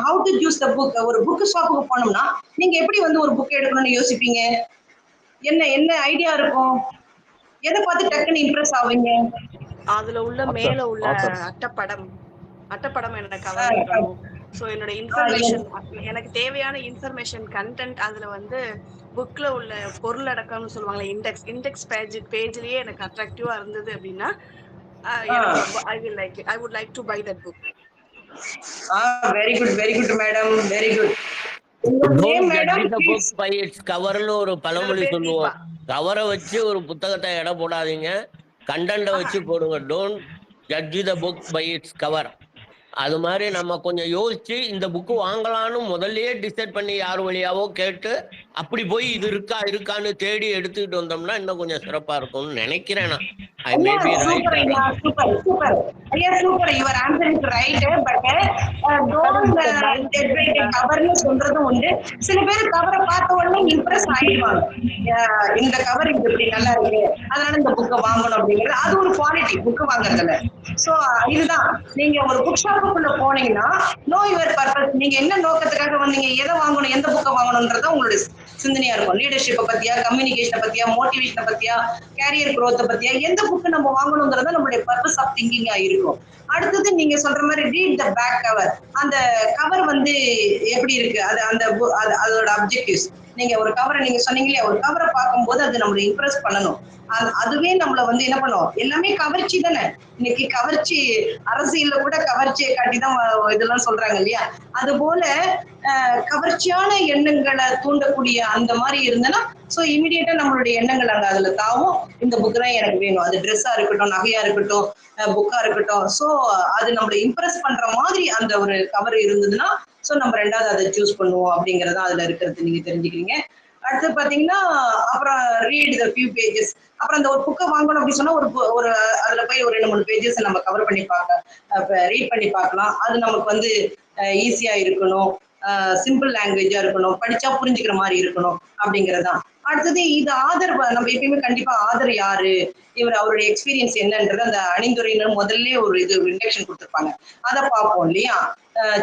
how to choose the book. ஒரு புக் ஷாப்புக்கு போனோம்னா நீங்க எப்படி வந்து ஒரு புக் எடுக்கணும்னு யோசிப்பீங்க? என்ன என்ன ஐடியா இருக்கும்? எதை பார்த்து டக்குன்னு இம்ப்ரெஸ் ஆவீங்க? அதுல உள்ள மேல உள்ள அட்டப்படம் எனக்கு கவர்ந்துடும். சோ என்னோட இன்ஃபர்மேஷன், எனக்கு தேவையான இன்ஃபர்மேஷன் கண்டென்ட் அதுல வந்து புக்ல உள்ள பொருள் அடக்கம்னு சொல்லுவாங்க, இண்டெக்ஸ் பேஜ்லயே எனக்கு அட்ராக்டிவா இருந்தது அப்படின்னா I would like to buy that book. Very good madam, very good. Don't judge the book by its coverன்னு ஒரு பழமொழி சொல்லுவோம். கவரை வச்சு ஒரு புத்தகத்தை எடை போடாதீங்க, கண்டென்ட்டை வச்சு போடுங்க. Don't judge the book by its cover. அது மாதிரி நம்ம கொஞ்சம் யோசிச்சு இந்த புக்கு வாங்கலான்னு முதல்லயே டிசைட் பண்ணி யார் வழியாவோ கேட்டு அப்படி போய் இது இருக்கான்னு தேடி எடுத்துக்கிட்டு வந்தோம்னா இன்னும் கொஞ்சம் சிறப்பா இருக்கும்னு நினைக்கிறேன் நான். I may be right. Super. You are answering right, but don't judge by the cover னு சொல்றது உண்டு. சில பேர் கவரை பார்த்த உடனே இம்ப்ரெஸ் ஆயிடுவாங்க. இந்த கவர் இது இப்படி நல்லா இருக்கு, அதனால இந்த புக்கை வாங்கணும் அப்படிங்கிறது அது ஒரு குவாலிட்டி புக் வாங்குறதுல. சோ இதுதான், நீங்க ஒரு புக் ஷாப்புக்குள்ள போனீங்கன்னா நோ யுவர் பர்பஸ். நீங்க என்ன நோக்கத்துக்காக வந்தீங்க, எதை வாங்கணும், எந்த புக்கை வாங்கணும்ன்றத உங்களுடைய சிந்தனையா இருக்கும். லீடர்ஷிப்பை பத்தியா, கம்யூனிகேஷனை பத்தியா, மோட்டிவேஷனை பத்தியா, கேரியர் குரோத்தை பத்தியா, எந்த புக்கு நம்ம வாங்கணுங்கிறத நம்மளுடைய பர்பஸ் ஆஃப் திங்கிங்கா இருக்கும். அடுத்தது நீங்க சொல்ற மாதிரி ரீட் த பேக் கவர். அந்த கவர் வந்து எப்படி இருக்கு, அது அந்த அதோட அப்ஜெக்டிவ்ஸ். நீங்க ஒரு கவரை நீங்க சொன்னீங்க இல்லையா, ஒரு கவரை பார்க்கும்போது அது நம்மளை இம்ப்ரெஸ் பண்ணணும். அதுவே நம்மள வந்து என்ன பண்ணும், எல்லாமே கவர்ச்சி தானே. இன்னைக்கு கவர்ச்சி, அரசியல்ல கூட கவர்ச்சியை காட்டிதான் இதெல்லாம் சொல்றாங்க இல்லையா. அது போல கவர்ச்சியான எண்ணங்களை தூண்டக்கூடிய அந்த மாதிரி இருந்தனா சோ இமிடியேட்டா நம்மளுடைய எண்ணங்கள் அங்க அதுல தாவும். இந்த புக் தான் எனக்கு வேணும், அது ட்ரெஸ்ஸா இருக்கட்டும், நகையா இருக்கட்டும், புக்கா இருக்கட்டும். சோ அது நம்மளை இம்ப்ரெஸ் பண்ற மாதிரி அந்த ஒரு கவர் இருந்ததுன்னா சோ நம்ம ரெண்டாவது அதை சூஸ் பண்ணுவோம் அப்படிங்கறத அதுல இருக்கிறது நீங்க தெரிஞ்சுக்கிறீங்க. அடுத்து பாத்தீங்கன்னா அப்புறம் ரீட் த ஃபியூ பேஜஸ். அப்புறம் அந்த ஒரு புக்கை வாங்கணும் அப்படின்னு சொன்னா ஒரு அதுல போய் ஒரு 2-3 பேஜஸ் நம்ம கவர் பண்ணி ரீட் பண்ணி பார்க்கலாம். அது நமக்கு வந்து ஈஸியா இருக்கணும். சிம்பிள் லாங்குவேஜா இருக்கணும், படிச்சா புரிஞ்சுக்கிற மாதிரி இருக்கணும் அப்படிங்கறதுதான். அடுத்தது இது ஆதர் நம்ம எப்பயுமே கண்டிப்பா ஆதர் யாரு, இவர் அவருடைய எக்ஸ்பீரியன்ஸ் என்னன்றது அந்த அணிந்துரையினர் முதல்ல ஒரு இது இன்டக்ஷன் கொடுத்துருப்பாங்க, அதை பார்ப்போம் இல்லையா.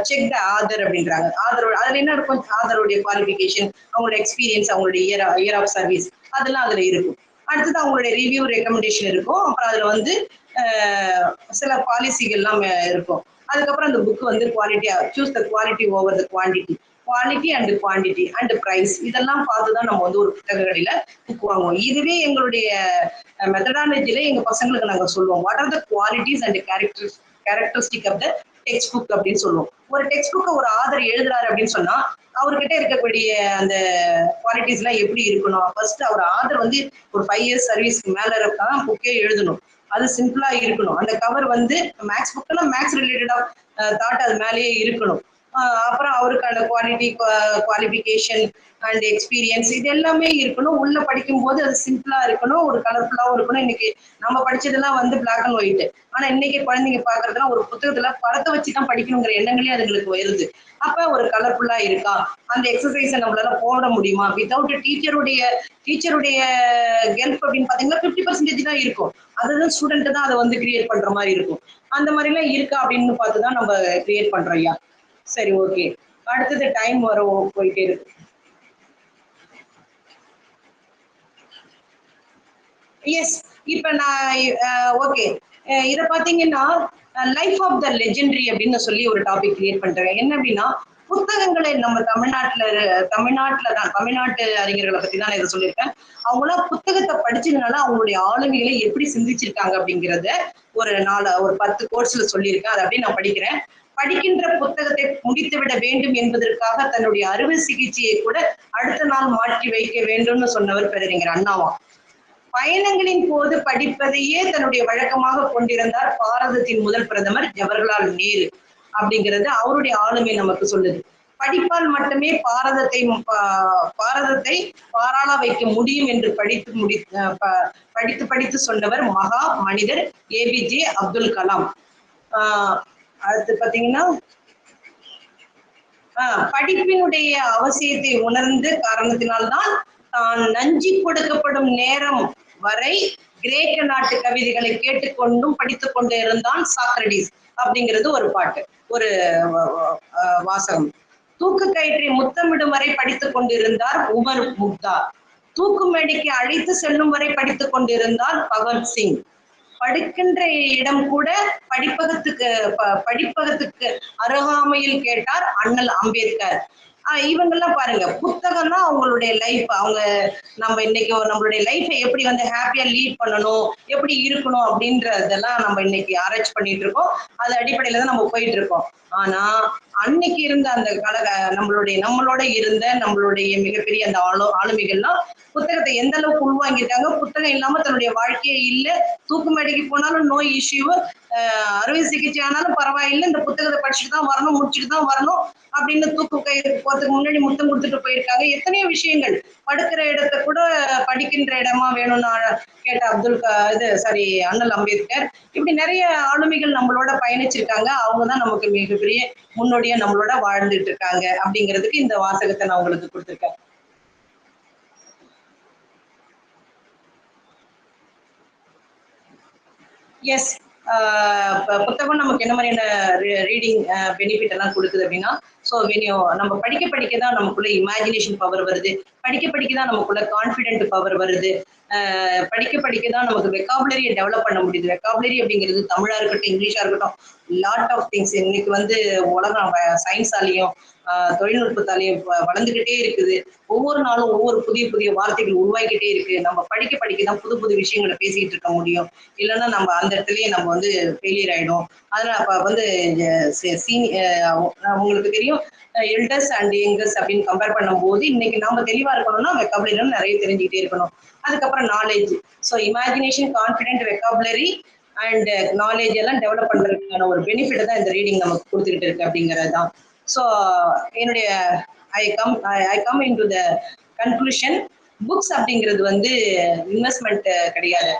செக் த ஆதர் அப்படின்றாங்க. ஆதர் அதுல என்ன இருக்கும், ஆதருடைய குவாலிஃபிகேஷன், அவங்களோட எக்ஸ்பீரியன்ஸ், அவங்களுடைய இயர் ஆஃப் சர்வீஸ், அதெல்லாம் அதுல இருக்கும். அடுத்தது அவங்களுடைய ரிவ்யூ ரெக்கமெண்டேஷன் இருக்கும். அப்புறம் அதுல வந்து சில பாலிசிகள்லாம் இருக்கும். அதுக்கப்புறம் அந்த புக் வந்து குவாலிட்டியா choose the quality over the quantity, quality and quantity and price, இதெல்லாம் பார்த்துதான் நம்ம வந்து ஒரு புத்தக கடையில புக் வாங்குவோம். இதுவே எங்களுடைய மெத்தடாலஜில எங்க பசங்களுக்கு நாங்க சொல்லுவோம், what are the qualities and characteristic of the text book அப்படின்னு சொல்லுவோம். ஒரு டெக்ஸ்ட் புக்கை ஒரு ஆதர் எழுதுறாரு அப்படின்னு சொன்னா அவர்கிட்ட இருக்கக்கூடிய அந்த குவாலிட்டிஸ் எல்லாம் எப்படி இருக்கணும். ஃபர்ஸ்ட் அவர் ஆதர் வந்து ஒரு 5 years சர்வீஸ்க்கு மேல இருக்கா புக்கே எழுதணும், அது சிம்பிளா இருக்கணும். அந்த கவர் வந்து மேக்ஸ் புக்கெல்லாம் மேக்ஸ் ரிலேட்டடா தாட் அது மேலேயே இருக்கணும். அப்புறம் அவருக்கான குவாலிஃபிகேஷன் அண்ட் எக்ஸ்பீரியன்ஸ் இது எல்லாமே இருக்கணும். உள்ள படிக்கும் போது அது சிம்பிளா இருக்கணும், ஒரு கலர்ஃபுல்லாவும் இருக்கணும். இன்னைக்கு நம்ம படிச்சதெல்லாம் வந்து பிளாக் அண்ட் ஒயிட், ஆனா இன்னைக்கு குழந்தைங்க பாக்குறதுலாம் ஒரு புத்தகத்துல படத்தை வச்சுதான் படிக்கணுங்கிற எண்ணங்களே அதுங்களுக்கு வருது. அப்ப ஒரு கலர்ஃபுல்லா இருக்கா, அந்த எக்ஸசைஸை நம்மளால போட முடியுமா, வித்தவுட் டீச்சருடைய ஹெல்ப் அப்படின்னு பாத்தீங்கன்னா 50% தான் இருக்கும். அதுதான் ஸ்டூடெண்ட் தான் அதை வந்து கிரியேட் பண்ற மாதிரி இருக்கும். அந்த மாதிரி எல்லாம் இருக்கா அப்படின்னு பார்த்துதான் நம்ம கிரியேட் பண்றோம் ஐயா. சரி, ஓகே. அடுத்தது டைம் வரும் போயிட்டே இருக்கு. எஸ், இப்ப நான் ஓகே, இத பாத்தீங்கன்னா லைஃப் ஆஃப் த லெஜெண்டரி அப்படின்னு சொல்லி ஒரு டாபிக் கிரியேட் பண்றேன். என்ன அப்படின்னா புத்தகங்களை நம்ம தமிழ்நாட்டு அறிஞர்களை பத்தி தான் நான் இதை சொல்லியிருக்கேன். அவங்களாம் புத்தகத்தை படிச்சதுனால அவங்களுடைய ஆளுமைகளை எப்படி சிந்திச்சிருக்காங்க அப்படிங்கிறத ஒரு 10 கோர்ஸ்ல சொல்லியிருக்கேன். அதை அப்படியே நான் படிக்கிறேன். படிக்கின்ற புத்தகத்தை முடித்து விட வேண்டும் என்பதற்காக தன்னுடைய அறுவை சிகிச்சையை கூட அடுத்த நாள் மாற்றி வைக்க வேண்டும்னு சொன்னவர் பேரறிஞர் அண்ணாவா. பயணங்களின் போது படிப்பதையே தன்னுடைய வழக்கமாக கொண்டிருந்தார் பாரதத்தின் முதல் பிரதமர் ஜவஹர்லால் நேரு அப்படிங்கிறது அவருடைய ஆளுமை நமக்கு சொல்லுது. படிப்பால் மட்டுமே பாரதத்தை பாராள வைக்க முடியும் என்று படித்து சொன்னவர் மகா மனிதர் ஏபிஜே அப்துல் கலாம். அடுத்து பாத்தீங்கன்னா படிப்பினுடைய அவசியத்தை உணர்ந்த காரணத்தினால்தான் தான் நஞ்சி கொடுக்கப்படும் நேரம் வரை கிரேக்க நாட்டு கவிதைகளை கேட்டுக்கொண்டும் படித்துக் கொண்டு இருந்தான் சாக்ரடிஸ் அப்படிங்கிறது ஒரு பாட்டு, ஒரு வாசகம். தூக்கு கயிற்றை முத்தமிடும் வரை படித்துக் கொண்டிருந்தார் உமர் முக்தா. தூக்கு மேடைக்கு அழைத்து செல்லும் வரை படித்துக் கொண்டிருந்தார் பகத்சிங். படிக்கின்ற இடம் கூட படிப்பகத்துக்கு அருகாமையில் கேட்டார் அண்ணல் அம்பேத்கர். இவங்கெல்லாம் பாருங்க, புத்தகம்னா அவங்களுடைய லைஃப், அவங்க நம்ம இன்னைக்கு நம்மளுடைய லைஃபை எப்படி வந்து ஹாப்பியா லீட் பண்ணணும், எப்படி இருக்கணும் அப்படின்றதெல்லாம் நம்ம இன்னைக்கு ஆராய்ச்சி பண்ணிட்டு இருக்கோம். அது அடிப்படையில தான் நம்ம போயிட்டு இருக்கோம். ஆனா அன்னைக்கு இருந்த அந்த நம்மளோட இருந்த நம்மளுடைய மிகப்பெரிய அந்த ஆளுமைகள்லாம் புத்தகத்தை எந்த அளவுக்கு உள்வாங்கியிருக்காங்க. புத்தகம் இல்லாம தன்னுடைய வாழ்க்கையே இல்லை, தூக்கு மேடைக்கு போனாலும் நோய் இஷ்யூ, அறுவை சிகிச்சை ஆனாலும் பரவாயில்லை, இந்த புத்தகத்தை படிச்சுட்டு தான் வரணும், முடிச்சுட்டு தான் வரணும் அப்படின்னு தூக்கு கயிறு போறதுக்கு முன்னாடி முத்தம் கொடுத்துட்டு போயிருக்காங்க. எத்தனையோ விஷயங்கள், படுக்கிற இடத்தை கூட படிக்கின்ற இடமா வேணும்னு கேட்ட அண்ணல் அம்பேத்கர். இப்படி நிறைய ஆளுமைகள் நம்மளோட பயணிச்சிருக்காங்க. அவங்கதான் நமக்கு மிகப்பெரிய முன்னோடியா நம்மளோட வாழ்ந்துட்டு இருக்காங்க அப்படிங்கிறதுக்கு இந்த வாசகத்தை நான் உங்களுக்கு கொடுத்துருக்கேன். எஸ், புத்தகம் நமக்கு என்ன மாதிரியான ரீடிங் பெனிஃபிட் எல்லாம் கொடுக்குது அப்படின்னா, ஸோ நம்ம படிக்க தான் நமக்குள்ள இமேஜினேஷன் பவர் வருது, படிக்க தான் நமக்குள்ள கான்ஃபிடென்ட் பவர் வருது, படிக்க தான் நமக்கு வெக்காபுலரியை டெவலப் பண்ண முடியுது. வெக்காபுலரி அப்படிங்கிறது தமிழா இருக்கட்டும், இங்கிலீஷா இருக்கட்டும், லாட் ஆஃப் திங்ஸ். இன்னைக்கு வந்து உலகம் சயின்ஸாலையும் தொழில்நுட்பத்தாலையும் வளர்ந்துகிட்டே இருக்குது. ஒவ்வொரு நாளும் ஒவ்வொரு புதிய வார்த்தைகள் உருவாக்கிட்டே இருக்கு. நம்ம படிக்க தான் புது விஷயங்களை பேசிக்கிட்டு இருக்க முடியும். இல்லைன்னா நம்ம அந்த இடத்துலயே நம்ம வந்து ஃபெயிலியர் ஆயிடும். அதனால அப்ப வந்து உங்களுக்கு தெரியும், எல்டர்ஸ் அண்ட் யங்கர்ஸ் அப்படின்னு கம்பேர் பண்ணும்போது இன்னைக்கு நாம தெளிவா இருக்கணும்னா வெக்காபுலரி நிறைய தெரிஞ்சுக்கிட்டே இருக்கணும். அதுக்கப்புறம் knowledge, so imagination, confident, vocabulary and knowledge எல்லாம் டெவலப் பண்றதுக்கான ஒரு பெனிஃபிட் தான் இந்த ரீடிங் நமக்கு கொடுத்துக்கிட்டு இருக்கு அப்படிங்கிறது தான். ஸோ என்னுடைய I come in to the conclusion. Books அப்படிங்கிறது வந்து இன்வெஸ்ட்மெண்ட் கிடையாது.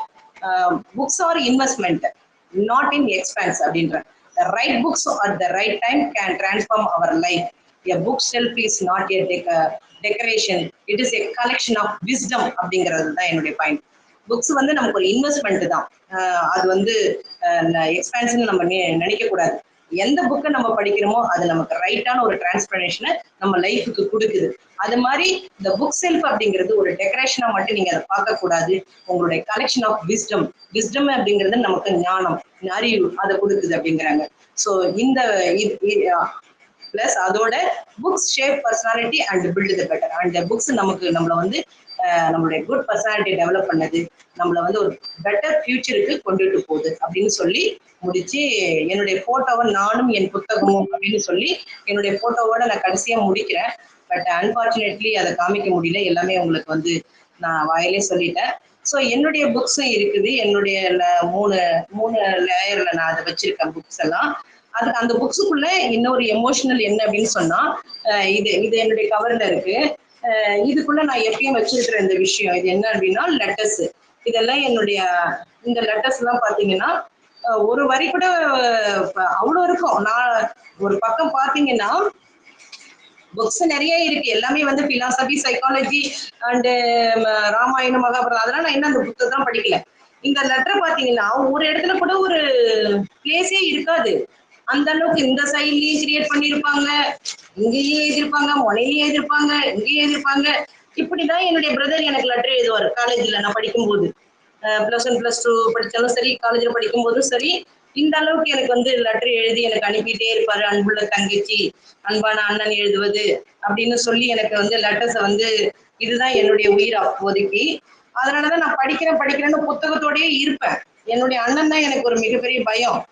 Books are investment, not in expense அப்படின்ற. The right books at the right time can transform our life. a book shelf is not a decoration, it is a collection of wisdom அப்படிங்கிறது தான் என்னுடைய point. Books வந்து நமக்கு ஒரு investment தான். அது வந்து எக்ஸ்பென்ஷன் நம்ம நினைக்க கூடாது. எந்த புக்கை நம்ம படிக்கிறோமோ அது நமக்கு ரைட்டான ஒரு டிரான்ஸ்பர்மேஷனை நம்ம லைஃபுக்கு கொடுக்குது. அது மாதிரி இந்த புக் செல்ஃப் அப்படிங்கிறது ஒரு டெக்கரேஷனா மட்டும் நீங்க அதை பார்க்க கூடாது. உங்களுடைய கலெக்ஷன் ஆஃப் விஸ்டம். விஸ்டம் அப்படிங்கிறது நமக்கு ஞானம், அறிவு அதை கொடுக்குது அப்படிங்கிறாங்க. ஸோ இந்த பிளஸ் அதோட books shape personality and build the better. And books நம்மளை வந்து நம்மளுடைய குட் பர்சனாலிட்டி டெவலப் பண்ணது, நம்மளை வந்து ஒரு பெட்டர் ஃபியூச்சருக்கு கொண்டுட்டு போகுது அப்படின்னு சொல்லி முடிச்சு என்னுடைய போட்டோவை நானும் என் புத்தகமும் அப்படின்னு சொல்லி என்னுடைய போட்டோவோட நான் கடைசியா முடிக்கிறேன். பட் அன்பார்ச்சுனேட்லி அதை காமிக்க முடியல. எல்லாமே உங்களுக்கு வந்து நான் வாயிலே சொல்லிட்டேன். ஸோ என்னுடைய புக்ஸும் இருக்குது. என்னுடைய மூணு லேயர்ல நான் அதை வச்சிருக்கேன் புக்ஸ் எல்லாம். அதுக்கு அந்த புக்ஸுக்குள்ள இன்னொரு எமோஷனல் என்ன அப்படின்னு சொன்னா இது என்னுடைய கவர்ல இருக்கு. இதுக்குள்ள நான் எப்பயும் வச்சிருக்கிற இந்த விஷயம் இது என்ன அப்படின்னா லெட்டர்ஸ். இதெல்லாம் என்னுடைய இந்த லெட்டர்ஸ் எல்லாம் பாத்தீங்கன்னா ஒரு வரி கூட அவ்வளோ இருக்கும். நான் ஒரு பக்கம் பாத்தீங்கன்னா புக்ஸ் நிறைய இருக்கு. எல்லாமே வந்து philosophy, psychology and Ramayanam, Mahabharatam, அதெல்லாம் நான் என்ன அந்த புத்தகம் தான் படிக்கல. இந்த லெட்டர் பாத்தீங்கன்னா ஒரு இடத்துல கூட ஒரு பிளேஸே இருக்காது. அந்த அளவுக்கு இந்த சைட்லயும் கிரியேட் பண்ணிருப்பாங்க, இங்கேயும் எழுதிருப்பாங்க, மொனையிலயும் எழுதிருப்பாங்க, இங்கேயும் எழுதிருப்பாங்க. இப்படிதான் என்னுடைய பிரதர் எனக்கு லெட்டர் எழுதுவார் காலேஜ்ல நான் படிக்கும்போது. +1 +2 படிச்சாலும் சரி, காலேஜ்ல படிக்கும் போதும் சரி, இந்த அளவுக்கு எனக்கு வந்து லெட்டர் எழுதி எனக்கு அனுப்பிட்டே இருப்பாரு. அன்புள்ள தங்கச்சி, அன்பான அண்ணன் எழுதுவது அப்படின்னு சொல்லி எனக்கு வந்து லெட்டர்ஸை வந்து இதுதான் என்னுடைய உயிர் அப்போதைக்கு. அதனாலதான் நான் படிக்கிறேன்னு புத்தகத்தோடயே இருப்பேன். என்னுடைய அண்ணன் தான் எனக்கு ஒரு மிகப்பெரிய பயம்.